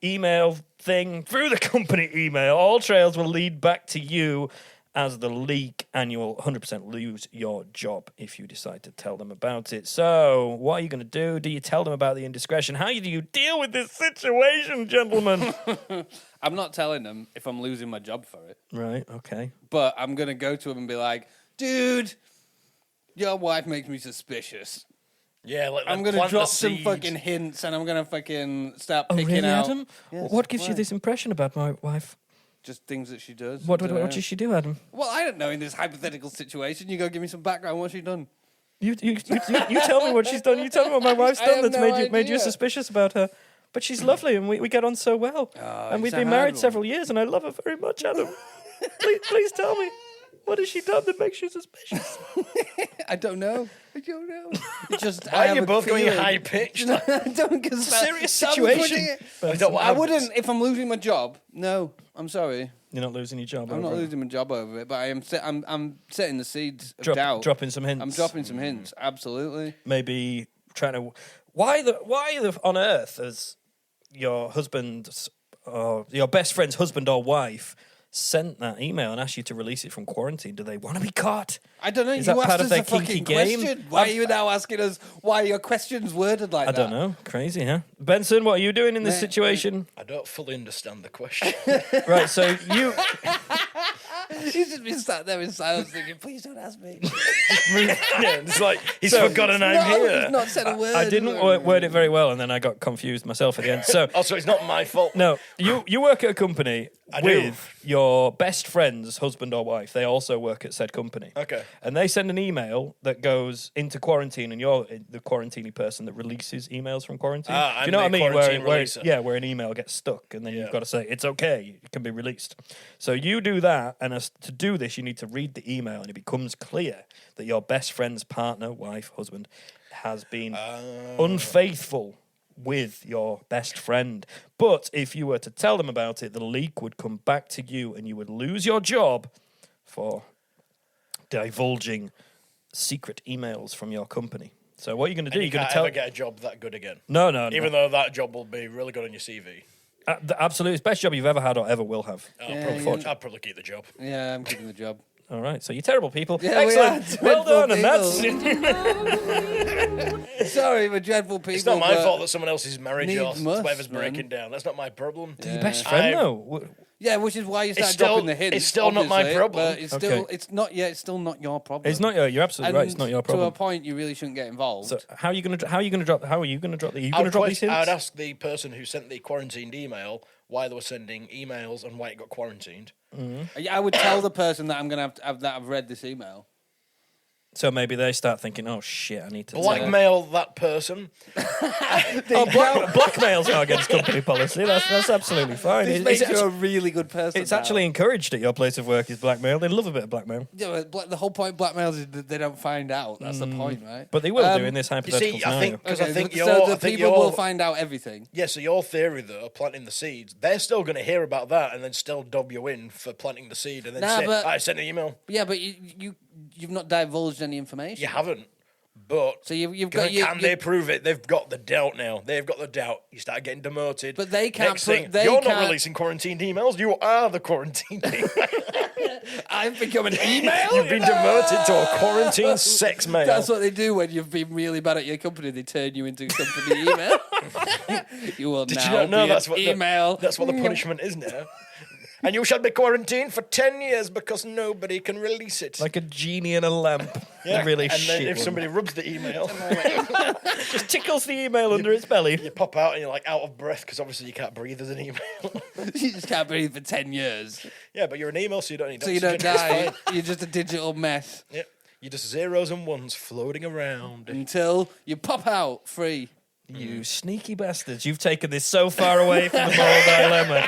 email thing through the company email, all trails will lead back to you as the leak, and you will 100% lose your job if you decide to tell them about it. So, what are you going to do? Do you tell them about the indiscretion? How do you deal with this situation, gentlemen? I'm not telling them if I'm losing my job for it, Right, okay. but I'm going to go to him and be like, dude, your wife makes me suspicious. Yeah, I'm going to drop some fucking hints and I'm going to fucking start Oh, picking really, out. Adam? Yes, What gives you why? this impression about my wife? Just things that she does. What does she do, Adam? Well, I don't know. In this hypothetical situation, you go give me some background. What's she done? You tell me what she's done. You tell me what my wife's I done have that's no made you idea. suspicious about her. But she's lovely, and we get on so well. And we've it's a been hard married one. several years, and I love her very much, Adam. please tell me. What has she done that makes you suspicious? I don't know. It's just Why are you both going high pitched? I don't get It's a serious situation. I wouldn't if I'm losing my job. No, I'm sorry. You're not losing your job. I'm not over it. losing my job over it, but I'm setting the seeds of doubt. Dropping some hints. I'm dropping some hints. Absolutely. Maybe trying to. Why on earth has your husband or your best friend's husband or wife sent that email and asked you to release it from quarantine? Do they want to be caught? I don't know. Is You that asked part of us their a fucking kinky game? question. Why are you now asking us why your question's worded like I that? don't know. Crazy, huh? Benson, what are you doing in this Mate, situation? I don't fully understand the question. Right, so you. He's just been sat there in silence thinking, please don't ask me. Yeah, it's like he's forgotten I'm here. He's not said a word. I didn't word it very well, and then I got confused myself at the end. So, Also, it's not my fault. no, you work at a company I do. with your best friend's husband or wife. They also work at said company. Okay. And they send an email that goes into quarantine, and you're the quarantine person that releases emails from quarantine. Ah, Do I'm you know what I the mean? quarantine releaser. Where an email gets stuck, and then Yeah. you've got to say it's okay, it can be released. So you do that, and to do this, you need to read the email, and it becomes clear that your best friend's partner, wife, husband has been unfaithful with your best friend. But if you were to tell them about it, the leak would come back to you, and you would lose your job for divulging secret emails from your company. So what are you going to do? You You're going can't to tell. ever get a job that good again. No. Even though that job will be really good on your CV. The absolute best job you've ever had or ever will have. I'll probably keep the job. Yeah, I'm keeping the job. All right, so you're terrible people. Yeah, we Excellent. are Well done, dreadful and that's Sorry, we're dreadful people. It's not my but fault that someone else's marriage or needs must, whatever's man. breaking down. That's not my problem. your best friend though. Yeah, which is why you start still- dropping the hints. it's still not my obviously, problem. But it's still, Okay. it's not. Yeah, it's still not your problem. It's not your. You're absolutely right. It's not your To a problem. point, you really shouldn't get involved. So how are you going to drop? Are you going to drop? Are you going to I'd drop these hints? I'd ask the person who sent the quarantined email why they were sending emails and why it got quarantined. I would tell the person that I'm going to have that I've read this email. So maybe they start thinking, "Oh shit, I need to Blackmail that person. blackmail's not against company policy. That's absolutely fine. This makes you a really good person. It's now. actually encouraged at your place of work is blackmail. They love a bit of blackmail, Yeah, but the whole point of blackmail is that they don't find out. That's the point, right? but they will do in this You hypothetical see, I think scenario. because I think so your the I think people your will find out everything. yeah. So your theory though, planting the seeds, they're still going to hear about that and then still dob you in for planting the seed and then Nah, say, but- "I sent an email." Yeah, but you've not divulged any information. You haven't. But So you've can, got you. they prove it? They've got the doubt now. They've got the doubt. You start getting demoted. But they can't Next pro- thing, they you're can't- not releasing quarantined emails. You are the quarantined email. I've become an email. You've been demoted to a quarantined sex mail. That's what they do when you've been really bad at your company. They turn you into company email. You will Did now you not know be that's an what email. that's what the punishment is now? And you shall be quarantined for 10 years because nobody can release it. Like a genie in a lamp. yeah. A really and then shit if one. somebody rubs the email, just tickles the email under its belly. you pop out and you're like out of breath because obviously you can't breathe as an email. You just can't breathe for 10 years. yeah, but you're an email, so you don't need So you don't oxygen. It's die. fine. You're just a digital mess Yep. You're just zeros and ones floating around. until you pop out free. You sneaky bastards. You've taken this so far away from the moral dilemma.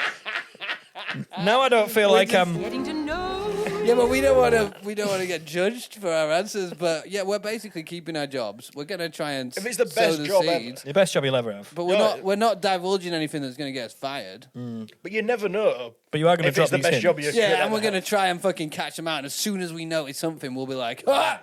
Now I don't feel like I'm... Getting to know Yeah, but we don't want to get judged for our answers. But yeah, we're basically keeping our jobs. We're gonna try and If it's the sow best the job ever. seeds. The best job you'll ever have. But No. we're not divulging anything that's gonna get us fired. But you never know. But you are going to If drop it's the these best hints. job you could Yeah, and ever we're gonna have. try and fucking catch them out. And as soon as we notice something, we'll be like, ah!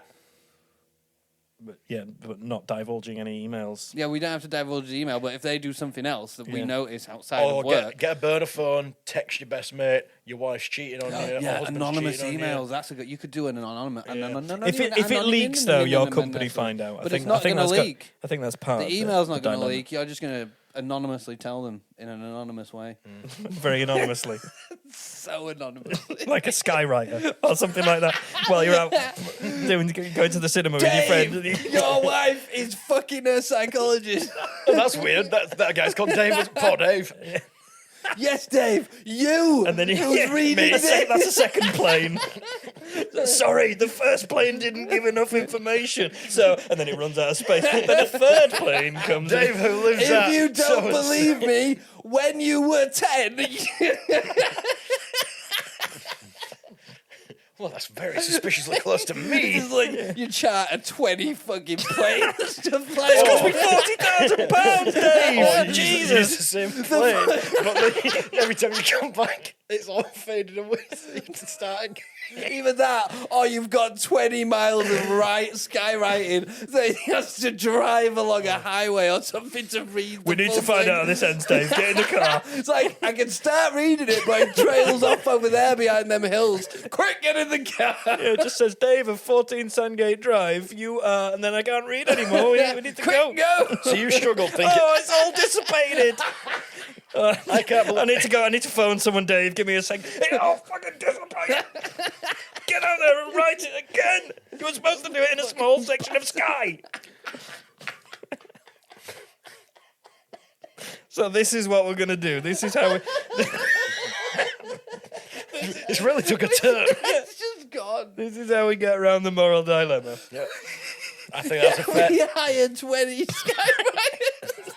But not divulging any emails. Yeah, we don't have to divulge the email, but if they do something else that we Yeah. notice outside Or of work, get a burner phone, text your best mate, your wife's cheating on you, or yeah, husband's anonymous cheating on emails. That's a good. You could do an anonymous. If it leaks, though, your company find out. But it's not going to leak. I think that's part The of email's not going to dilemma. leak. You're just going to anonymously tell them in an anonymous way. Very anonymously. So anonymous. Like a skywriter or something like that. While you're out going to the cinema with your friend. And Your wife is fucking a psychologist. Oh, that's weird. That guy's called Dave. Poor Dave. Yes, Dave, you. And then he who's reading this. that's a second plane. Sorry, the first plane didn't give enough information. So, and then it runs out of space. Then a third plane comes Dave, in. who lives If at you don't so-and-so. believe me, when you were 10, Well, that's very suspiciously close to me. it's like you charter 20 fucking planes to fly. It's cost me £40,000, Dave. Or you Jesus. use the same plane, but every time you come back, it's all faded away. So you have to start again. Either that, or you've got 20 miles of skywriting, so he has to drive along a highway or something to read. We need to find out how this ends, Dave. Get in the car. It's like I can start reading it, but it trails off over there behind them hills. Quick, get in the car. It just says, Dave of 14 Sandgate Drive, you are, and then I can't read anymore. We need to Quick, go. So you struggle thinking, Oh, it's all dissipated. I can't believe I need to go. I need to phone someone, Dave. Give me a second. It all fucking dissipated. Get out there and write it again. You were supposed to do it in a small section of sky. So this is what we're going to do. This is how we... it's really took a turn. It's just gone. This is how we get around the moral dilemma. Yeah. I think that's a fair. We hired 20 skywriters.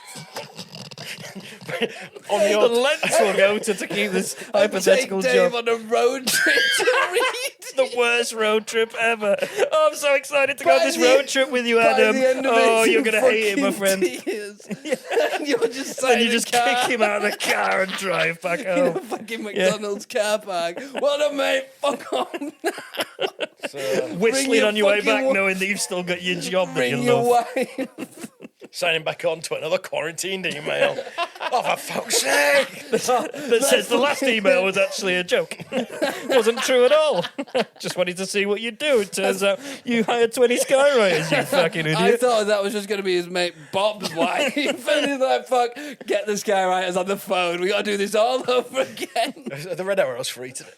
On The your lengths we'll go to keep this Take hypothetical Dave job. on a road trip to read. the worst road trip ever. Oh, I'm so excited to go on this road trip with you, By Adam. the end of Oh, it, you're going to hate it, my friend. And you're just And sat you in just a car, kick him out of the car and drive back in a home. fucking McDonald's car park. What up, mate? Fuck on. Whistling your on your way fucking back, wa- knowing that you've still got your job that you Bring your love. wife. Signing back on to another quarantined email. Oh, for fuck's sake! That says the last email was actually a joke. Wasn't true at all. Just wanted to see what you'd do. It turns out you hired 20 skywriters, you fucking I idiot. thought that was just going to be his mate Bob's wife. And he's like, fuck, get the skywriters on the phone. We got to do this all over again. The red arrow's free today.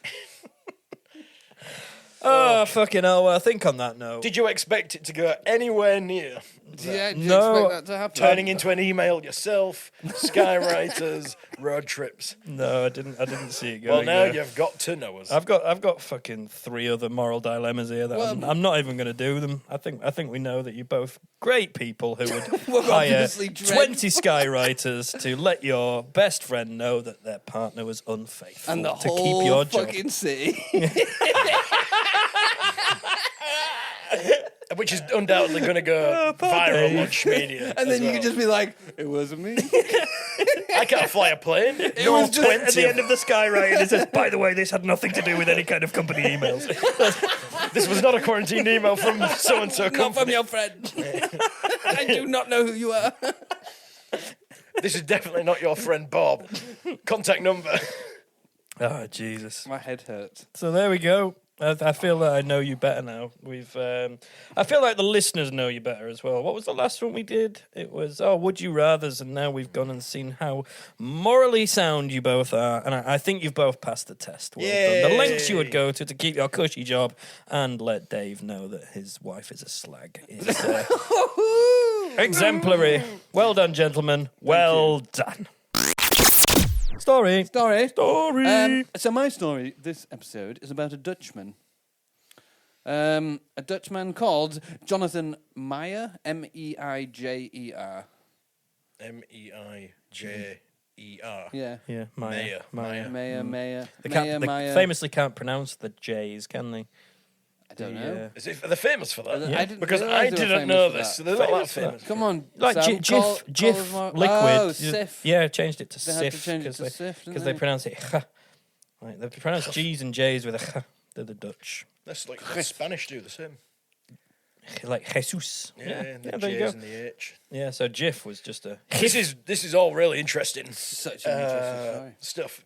Oh, fucking hell. Well, I think on that note. Did you expect it to go anywhere near Yeah, do you No. expect that to happen? turning into an email yourself, skywriters, road trips? No, I didn't see it Well, going now there. you've got to know us. I've got fucking 3 other moral dilemmas here that I'm not even going to do them. I think we know that you're both great people who would We're hire obviously 20 skywriters to let your best friend know that their partner was unfaithful And the to whole keep your job. fucking city. Which is undoubtedly going to go viral on media. And then you can just be like, it wasn't me. I can't fly a plane. It was just At the end of the skywriting, it says, by the way, this had nothing to do with any kind of company emails. This was not a quarantined email from so-and-so Not company. from your friend. I do not know who you are. This is definitely not your friend Bob. Contact number. Oh, Jesus. My head hurts. So there we go. I feel that I know you better now. I feel like the listeners know you better as well. What was the last one we did? It was, Would You Rathers, and now we've gone and seen how morally sound you both are, and I think you've both passed the test. Well done. The lengths you would go to keep your cushy job and let Dave know that his wife is a slag is exemplary. Well done, gentlemen. Well done. Story. So my story this episode is about a Dutchman. A Dutchman called Jonathan Meijer, Meijer. Meijer. Yeah. Yeah, Maya. Meijer. They famously can't pronounce the J's, can they? I don't know. Are they famous for that? I didn't Because realise I they were didn't famous know for this. that. They're not that famous. Come on. Like Sam, Jif call us liquid. Oh, Sif. Yeah, changed it to They had to Sif change it to Sif, didn't because they they? pronounce it H. Like, they pronounce G's and J's with a H. They're the Dutch. That's like the Spanish do the same. Like Jesus. Yeah, the there you go. J's and the H. Yeah, so Jif was just a... This is all really interesting Such an interesting story. stuff.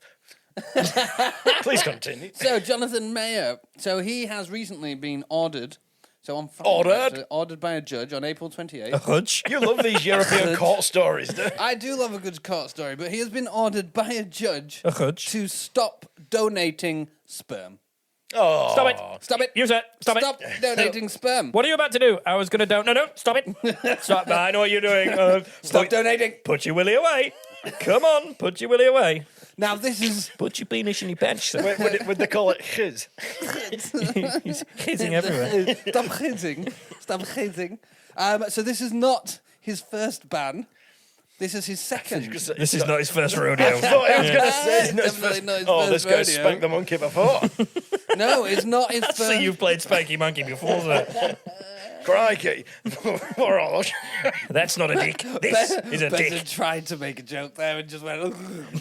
Please continue. So Jonathan Meijer. So he has recently been ordered. So on Friday, Ordered? actually, ordered by a judge on April 28th. A hudge. You love these European court stories, don't you? I do love a good court story, but he has been ordered by a judge A hudge. to stop donating sperm. Oh, Stop it. Stop it. Use it. Stop it. donating sperm. What are you about to do? I was going to don't. No, stop it. Stop. I know what you're doing. Stop donating. Put your willy away. Come on. Put your willy away. Now this is Put your penis in your pants. sir. would they call it his? He's hissing everywhere. Stop hitting. Stop hitting. So this is not his first ban. This is his second. This is not his first rodeo. I thought I was going to say, it's not his Definitely first- not his oh, first this guy rodeo. spanked the monkey before. No, it's not his first. So you've played Spanky Monkey before, sir. Crikey. We're all... That's not a dick. This is a Benson dick. tried to make a joke there and just went. I was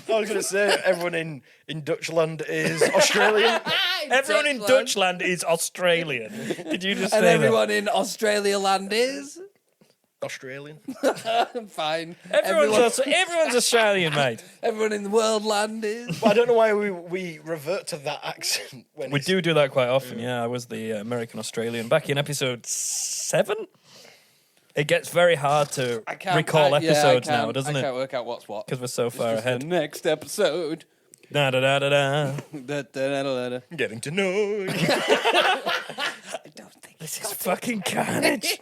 going to say, everyone in Dutchland is Australian. Everyone in Dutchland is Australian. Did you just And say everyone in Australia land is Australian. fine. that? Everyone's Australian, mate. Everyone in the world land is. Well, I don't know why we revert to that accent when We it's- do that quite often. Yeah, I was the American Australian back in episode 7. It gets very hard to recall episodes now, doesn't I it? can't work out what's what. Because we're so far Just the ahead. next episode. Da da da da da. Getting to know you. I don't think. This is fucking carnage.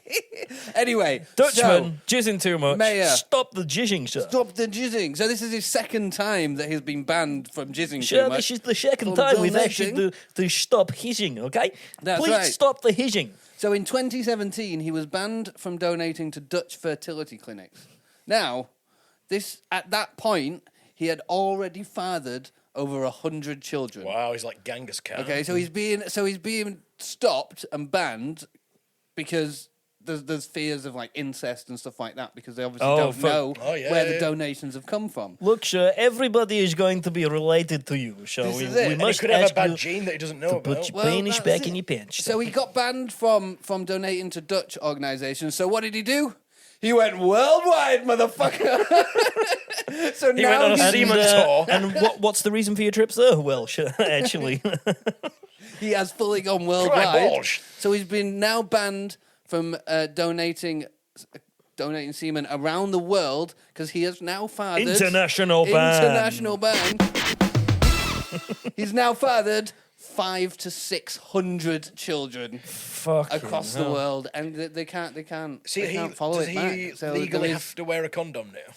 Anyway, Dutchman, jizzing too much. Mayor. Stop the jizzing, sir. stop the jizzing. So this is his second time that he's been banned from jizzing too Sure, much. this is the second From time we've donating. asked you to stop hissing, okay? That's Please right. stop the hissing. So in 2017, he was banned from donating to Dutch fertility clinics. Now, at that point, he had already fathered over 100 children. Wow, he's like Genghis Khan. Okay, so he's being stopped and banned because there's fears of like incest and stuff like that because they obviously don't know where the donations have come from. Look, sir, everybody is going to be related to you, so This we is it. we And He must could have a ask bad you gene that he doesn't know to about. put your Well, penis that's back it. in your pants. So he got banned from donating to Dutch organisations. So what did he do? He went worldwide, motherfucker. So He now went on a he's- semen tour. And what's the reason for your trip, sir? Well, actually, he has fully gone worldwide. balls. So he's been now banned from donating semen around the world because he has now fathered international ban. International ban. He's now fathered 500 to 600 children Fucking across the hell. world, and they can't See, they can't follow does it he back. So legally there have to wear a condom now?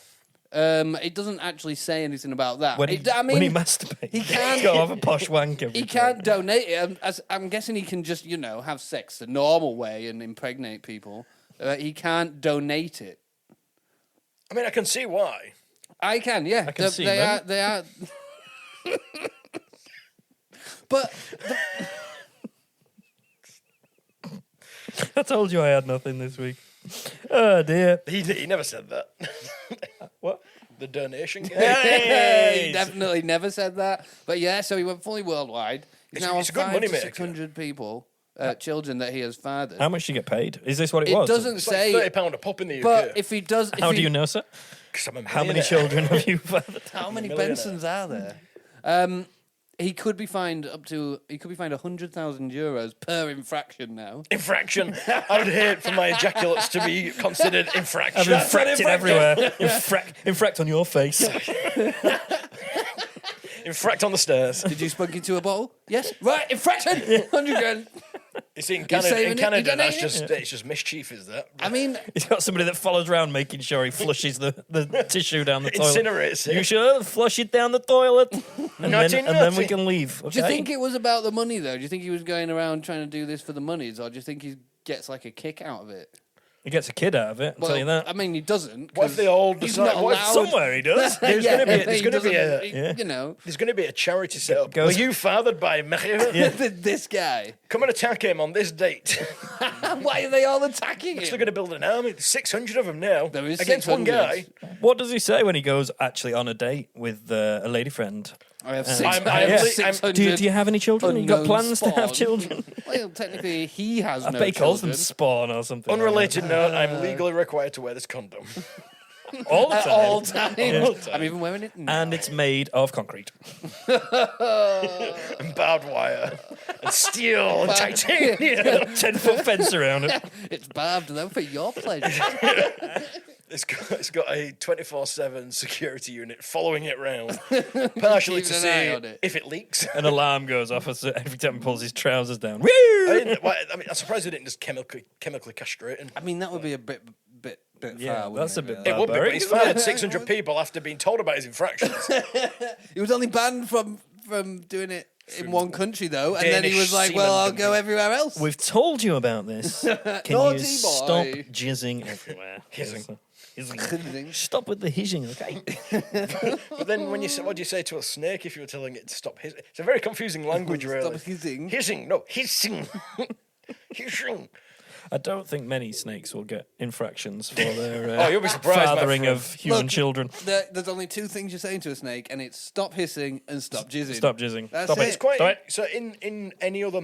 it doesn't actually say anything about that. When he masturbates, he can't- go have a posh wank every he time. can't donate it. I'm guessing he can just, have sex the normal way and impregnate people. He can't donate it. I mean, I can see why. I can, yeah. I can see they that. are. But I told you I had nothing this week. Oh dear. He never said that. What? The donation game. Hey! he definitely never said that. But yeah, so he went fully worldwide. He's It's- now it's a on good 500 money to maker. 600 people, children that he has fathered. How much do you get paid? Is this what it, It was? doesn't It's say. like £30 a pop in the UK. But if he does, How do you know, sir? 'Cause I'm a How many millionaire. children have you fathered? how many millionaire. Bensons are there? He could be fined €100,000 per infraction now. Infraction. I would hate for my ejaculates to be considered infraction. I've infracted everywhere. Infract on your face. Infract on the stairs. Did you spunk into a bottle? Yes. Right, infraction. 100 grand. You see, in You're Canada, saving in it? Canada You're that's donating just it's just mischief, is that? I mean, He's got somebody that follows around making sure he flushes the tissue down the toilet. Incinerates it. You should flush it down the toilet, and Naughty, then we naughty. can leave. Okay? do you think it was about the money, though? Do you think he was going around trying to do this for the monies, or do you think he gets like a kick out of it? he gets a kid out of it? I'll tell you that. I mean, he doesn't. What if 'cause they all he's decide? not What if allowed- Somewhere he does. There's Yeah, gonna be he there's gonna be doesn't- a Yeah. you know, there's gonna be a charity set up. Goes- Were you fathered by Mechir? this guy. Come and attack him on this date. Why are they all attacking They're him? going to build an army. 600 of them now. There is against one 600. guy. What does he say when he goes actually on a date with a lady friend? I have I'm- 600. Do you have any children? You got Unknown plans to have spawn. children? Well, technically, he has I no bet he calls them children. spawn or something. Unrelated note, I'm legally required to wear this condom. All the At time. all times. I'm even wearing it now. And it's made of concrete. And barbed wire. And steel and titanium. 10-foot fence around it. It's barbed, though, for your pleasure. It's got a 24/7 security unit following it round. Partially to Keeping an eye see on it. if it leaks. An alarm goes off every time he pulls his trousers down. Woo! I'm surprised they didn't just chemically castrate him. I mean, that would be a bit Yeah, far, wouldn't that's a it, bit really? It would be, but barbaric, he's isn't fired 600 people after being told about his infractions. He was only banned from doing it in one country, though, and then he Danish was like, semen well, I'll dumping. go everywhere else. We've told you about this. Can you Naughty stop boy. jizzing everywhere? Hissing. Stop with the hissing, okay? But then when you say, what do you say to a snake if you were telling it to stop hissing? It's a very confusing language, really. Stop hissing. Hissing, no, hissing. Hissing. I don't think many snakes will get infractions for their Oh, you'll be surprised, my fathering friend. of human Look, children. There's only two things you're saying to a snake, and it's stop hissing and stop jizzing. Stop jizzing. That's Stop it. It's quite Stop it. so. In any other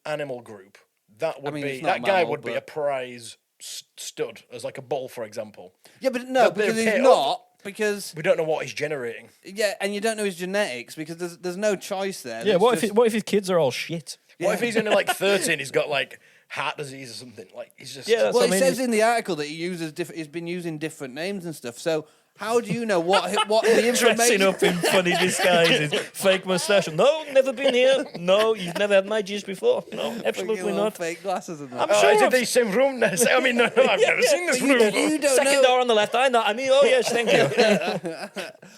animal group, that would mean, be it's not that guy mammal, would be but- a prize stud, as like a bull, for example. Yeah, but no, But they because he's pay not. Because We don't know what he's generating. yeah, and you don't know his genetics because there's no choice there. Yeah, There's what just- if his kids are all shit? What if he's only like 13? He's got like heart disease or something. Like he's just Yeah, that's Well, what it I mean. says in the article that he's been using different names and stuff. So how do you know what the Dressing information? up in funny disguises, fake mustache. No, never been here. No, you've never had my juice before. No, absolutely Fucking little not. fake glasses and that. I'm Oh, sure is it I've- the same room? No, I mean, no, I've never seen this But room. you don't Second know. door on the left. I know. I mean, oh yes, thank you.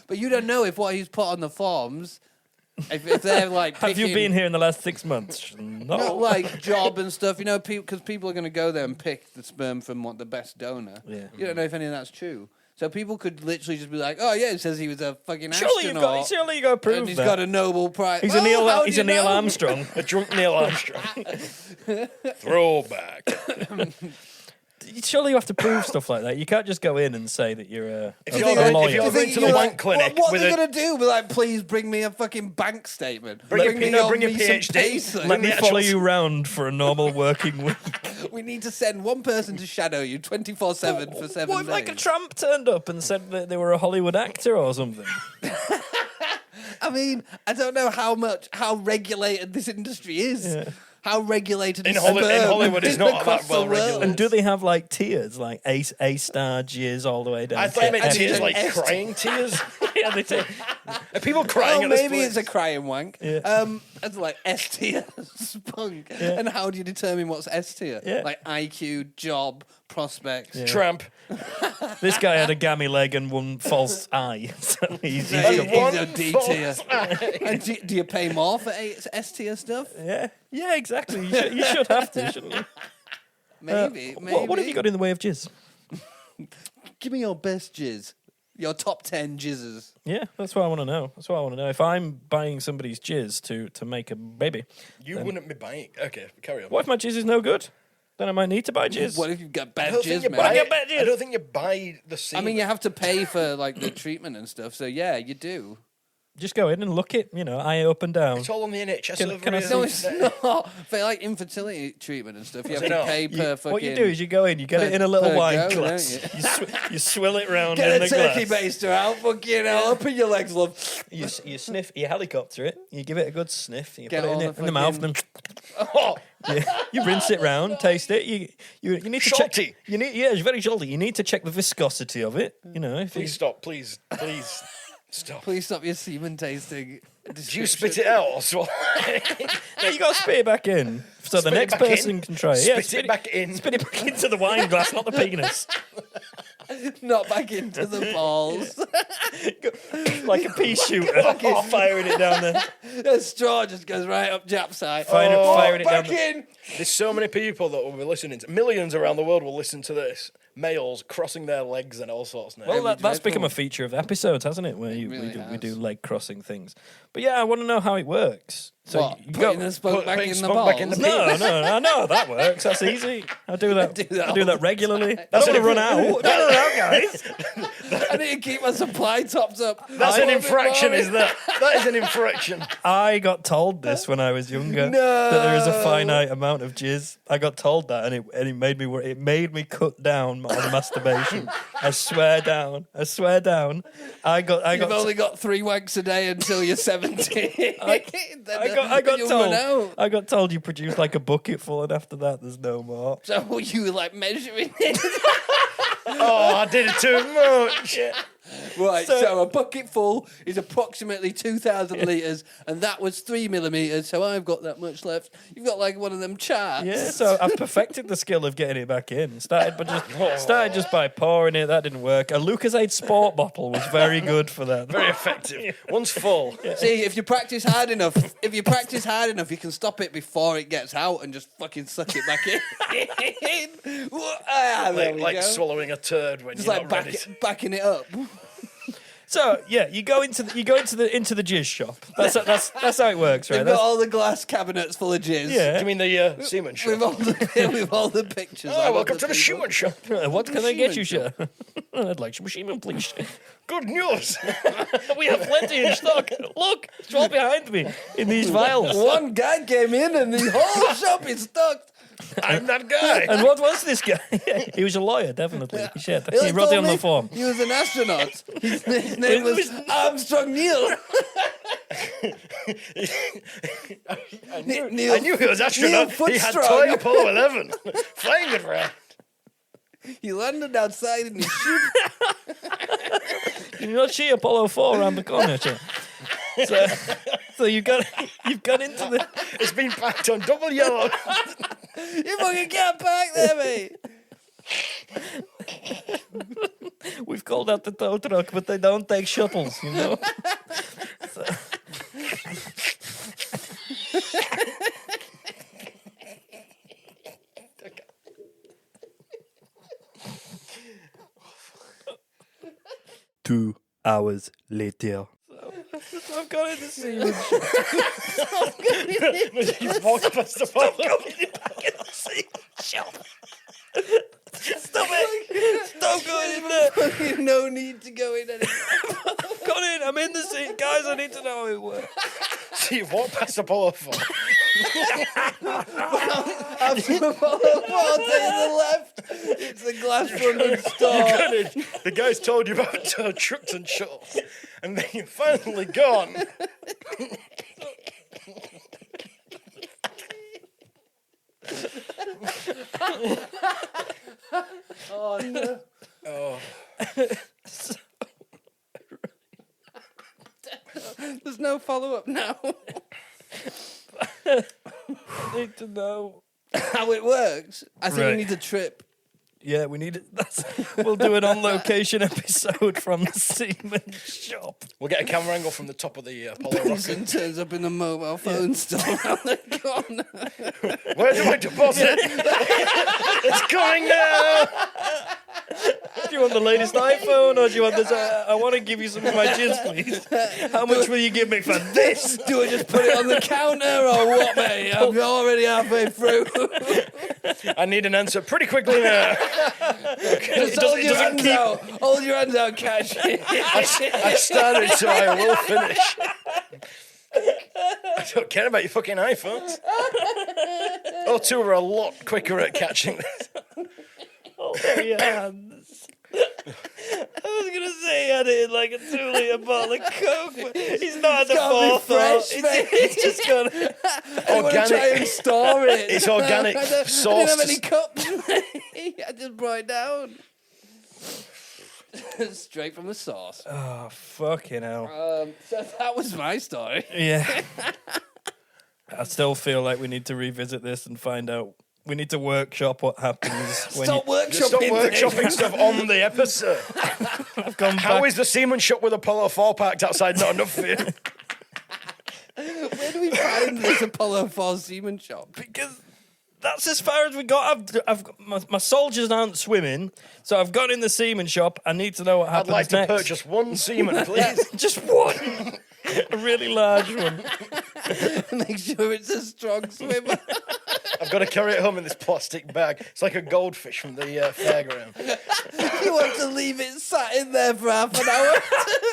But you don't know if what he's put on the forms, if they're like. Have you picking- been here in the last 6 months? No. Not like job and stuff, you know, because people are going to go there and pick the sperm from the best donor. Yeah. You don't know if any of that's true. So people could literally just be like, "Oh yeah, it says he was a fucking astronaut." Surely you got to prove and he's that. got a Nobel Prize. He's Well, how he's do a you Neil know? Armstrong. A drunk Neil Armstrong. Throwback. Surely you have to prove stuff like that. You can't just go in and say that you're a If you're lawyer. going to the wank clinic what with are they a- gonna do? Be like, please bring me a fucking bank statement. Bring your me some PhD. payslip. Let me the follow actual- you round for a normal working week. We need to send one person to shadow you 24/7 for 7 What days. if like a tramp turned up and said that they were a Hollywood actor or something? I mean, I don't know how regulated this industry is. Yeah. How regulated In is Hollywood, it's not across that the well world. regulated. And do they have like tiers, like A-star jizz all the way down? I thought you meant And tears, then like S- crying tears. yeah, they do. Are people crying Oh, at this maybe place? it's a crying wank. Yeah. It's like S tier spunk. And how do you determine what's S tier? Yeah. Like IQ, job, prospects. Yeah. Tramp. This guy had a gammy leg and one false eye. So he's He's got- a D tier. And do you pay more for S tier stuff? yeah, exactly. You should have to, shouldn't you? Maybe. What have you got in the way of jizz? Give me your best jizz. Your top 10 jizzes. Yeah, that's what I want to know. That's what I want to know. If I'm buying somebody's jizz to make a baby, You wouldn't be buying. Okay, carry on. what if my jizz is no good? Then I might need to buy jizz. What if you've got I bad don't think jizz, you man? buy. get bad jizz. I don't think you buy the I semen. mean, you have to pay for like the treatment and stuff. So yeah, you do. Just go in and look it, eye up and down. It's all on the NHS. Can I over see- No, here. it's not. For like infertility treatment and stuff, you have it to not? pay per fucking. What you do is you go in, you get per- it in a little per wine go, glass. don't You swill it round get in a the turkey glass. baster out, fucking hell, up in your legs, love. You sniff, you helicopter it, you give it a good sniff, you Get put it all in the the mouth, then Oh, you rinse it round, taste it. You need to Salty. check. It's very salty. You need to check the viscosity of it. If please you, stop. Please stop. Please stop your semen tasting. Do you spit it out or swallow? no, you got to spit it back in, so the Spit it next back person in? can try it. Spit it back in. Spit it back into the wine glass, not the penis. Not back into the balls. Like a pea shooter, firing it down there. The straw just goes right up Jap's side. Firing it down back the- in. There's so many people that will be listening. Millions around the world will listen to this. Males crossing their legs and all sorts now. Well, that's dreadful. become a feature of episodes, hasn't it? Where It we really do has. leg crossing things. But yeah, I want to know how it works. So What? you Putting go. the spunk put- back putting in the spunk balls? back in the No, I know that works. That's easy. I do that. I do that regularly. I That's don't an want to run out. Don't run out, guys. I need to keep my supply topped up. That's an I- infraction, is that? That is an infraction. I got told this when I was younger. No. That there is a finite amount of jizz. I got told that, and it made me worry. It made me cut down on masturbation. I swear down. I got. You've only got 3 wanks a day until you're 70. I got told. I got told you produce like a bucket full, and after that, there's no more. So you were like measuring it. Oh, I did it too much. Right, so a bucket full is approximately 2,000 litres, and that was 3 millimetres, so I've got that much left. You've got like one of them charts. Yeah, so I've perfected the skill of getting it back in. Started just by pouring it. That didn't work. A Lucasade Sport bottle was very good for that. Very effective. Once full. See, if you practice hard enough, you can stop it before it gets out and just fucking suck it back in. There we Like go. swallowing a turd when Just you're like not ready. backing it up. So yeah, you go into the jizz shop. That's how it works, right? They've got all the glass cabinets full of jizz. Yeah. Do you mean the semen shop? With all the pictures. Oh, of welcome other to the people. semen shop. What can I get you, sir? I'd like some semen, please. Good news. We have plenty in stock. Look, it's all behind me in these vials. One guy came in and the whole shop is stocked. I'm that guy. And what was this guy? He was a lawyer, definitely. Shit. He Like wrote it told on the me form. He was an astronaut. His name was Armstrong Neil. I knew he was astronaut. Neil He had Footstrong. toy Apollo 11 flying it around. He landed outside in his ship. Did you not see Apollo 4 around the corner, sir? So you've got into the. It's been packed on double yellow. You fucking can't park there, mate. We've called out the tow truck, but they don't take shuttles, you know. 2 hours later. So I've got in the semen shop. You walk past the pile. Back in the semen shop. Stop it! Stop going in there! No need to go in anymore. I've got in, I'm in the seat. Guys, I need to know how it works. So you walk past Apollo 4. After Apollo 4, take the left. It's the glass fronted store. The guys told you about trucks and shuttles, and then you're finally gone. Oh, no. Oh. There's no follow-up now. I need to know. How it works. I think Right. we need to trip. Yeah, we need it. We'll do an on-location episode from the semen shop. We'll get a camera angle from the top of the Apollo Benson rocket. turns up in a mobile phone store around the corner. Where do I deposit? It's coming now. Do you want the latest iPhone, or do you want this? I want to give you some of my jizz, please. How much will you give me for this? Do I just put it on the counter or what, mate? I'm already halfway through. I need an answer pretty quickly now. Just hold your hands out. Hold your hands out, catch it. I started, so I will finish. I don't care about your fucking iPhones. O2 are a lot quicker at catching this. Hold out your hands. I was going to say he had it in like a 2-litre bottle of Coke, but he's not had the gotta be forethought. fresh, mate. It's just got I want to try and store it. It's organic I didn't sauce. have any cups, mate. I just brought it down. Straight from the source. Oh, fucking hell. So that was my story. Yeah. I still feel like we need to revisit this and find out. We need to workshop what happens when Stop Just stop workshopping. workshopping stuff on the episode. I've gone How back. is the semen shop with Apollo 4 parked outside not enough for you? Where do we find this Apollo 4 semen shop? Because that's as far as we got. I've got my soldiers aren't swimming, so I've gone in the semen shop. I need to know what I'd happens like to next. purchase one semen, please. Just one. A really large one. Make sure it's a strong swimmer. I've got to carry it home in this plastic bag. It's like a goldfish from the fairground. You want to leave it sat in there for half an hour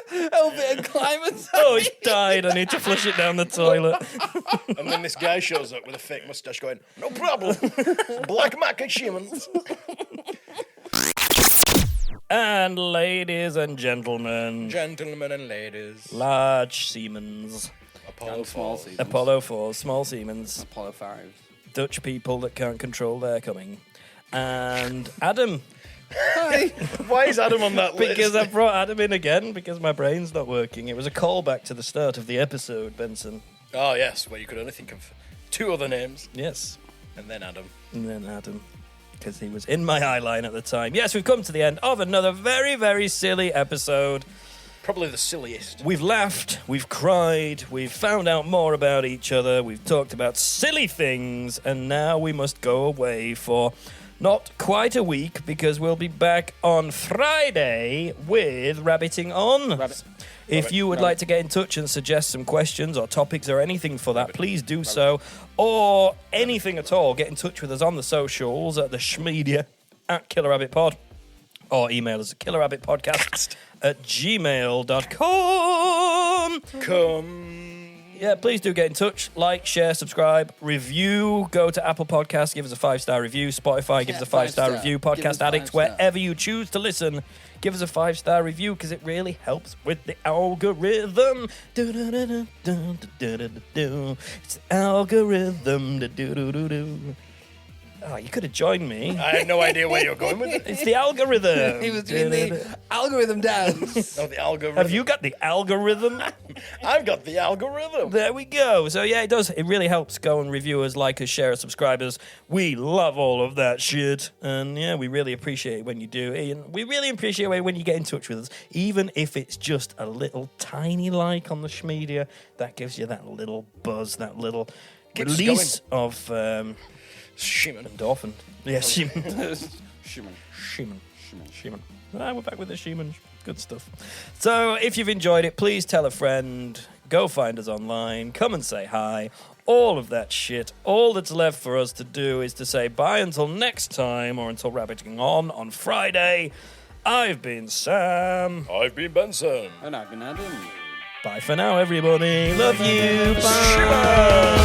to help it acclimatise. Oh, it's died. I need to flush it down the toilet. And then this guy shows up with a fake moustache going, no problem. Black maca humans. And ladies and gentlemen, Gentlemen and ladies. large Siemens, Apollo Small 4. semen. Apollo 4, small Siemens, Apollo 5. Dutch people that can't control their coming, and Adam. Hi. Why is Adam on that list? Because I brought Adam in again because my brain's not working. It was a callback to the start of the episode, Benson. Oh, yes, where you could only think of 2 other names. Yes. And then Adam. And then Adam, because he was in my eye line at the time. Yes, we've come to the end of another very, very silly episode. Probably the silliest. We've laughed, we've cried, we've found out more about each other, we've talked about silly things, and now we must go away for not quite a week because we'll be back on Friday with Rabbiting On. If you would like to get in touch and suggest some questions or topics or anything for that, please do so. Or anything at all, get in touch with us on the socials at the Schmedia at killerrabbitpod. Or email us at killerrabbitpodcast@gmail.com. Yeah, please do get in touch. Like, share, subscribe, review. Go to Apple Podcasts, give us a 5-star review. Spotify, give us a 5-star 5-star. review. Give us Podcast Addict, 5-star. wherever you choose to listen, give us a 5-star review because it really helps with the algorithm. Do-do-do-do-do-do-do-do-do. It's the algorithm. Do-do-do-do-do. Oh, you could have joined me. I had no idea where you were going with it. It's the algorithm. He was doing the algorithm dance. Oh, the algorithm. Have you got the algorithm? I've got the algorithm. There we go. So yeah, it does. It really helps. Go and review us, like us, share us, subscribers. We love all of that shit. And yeah, we really appreciate it when you do. And we really appreciate it when you get in touch with us. Even if it's just a little tiny like on the Schmedia, that gives you that little buzz, that little Keeps us release of Shimon. endorphin. Yes, Sheeman. We're back with the Sheeman. Good stuff. So if you've enjoyed it, please tell a friend. Go find us online. Come and say hi. All of that shit. All that's left for us to do is to say bye until next time, or until Rabbiting On Friday. I've been Sam. I've been Benson. And I've been Adam. Bye for now, everybody. Love you. Bye.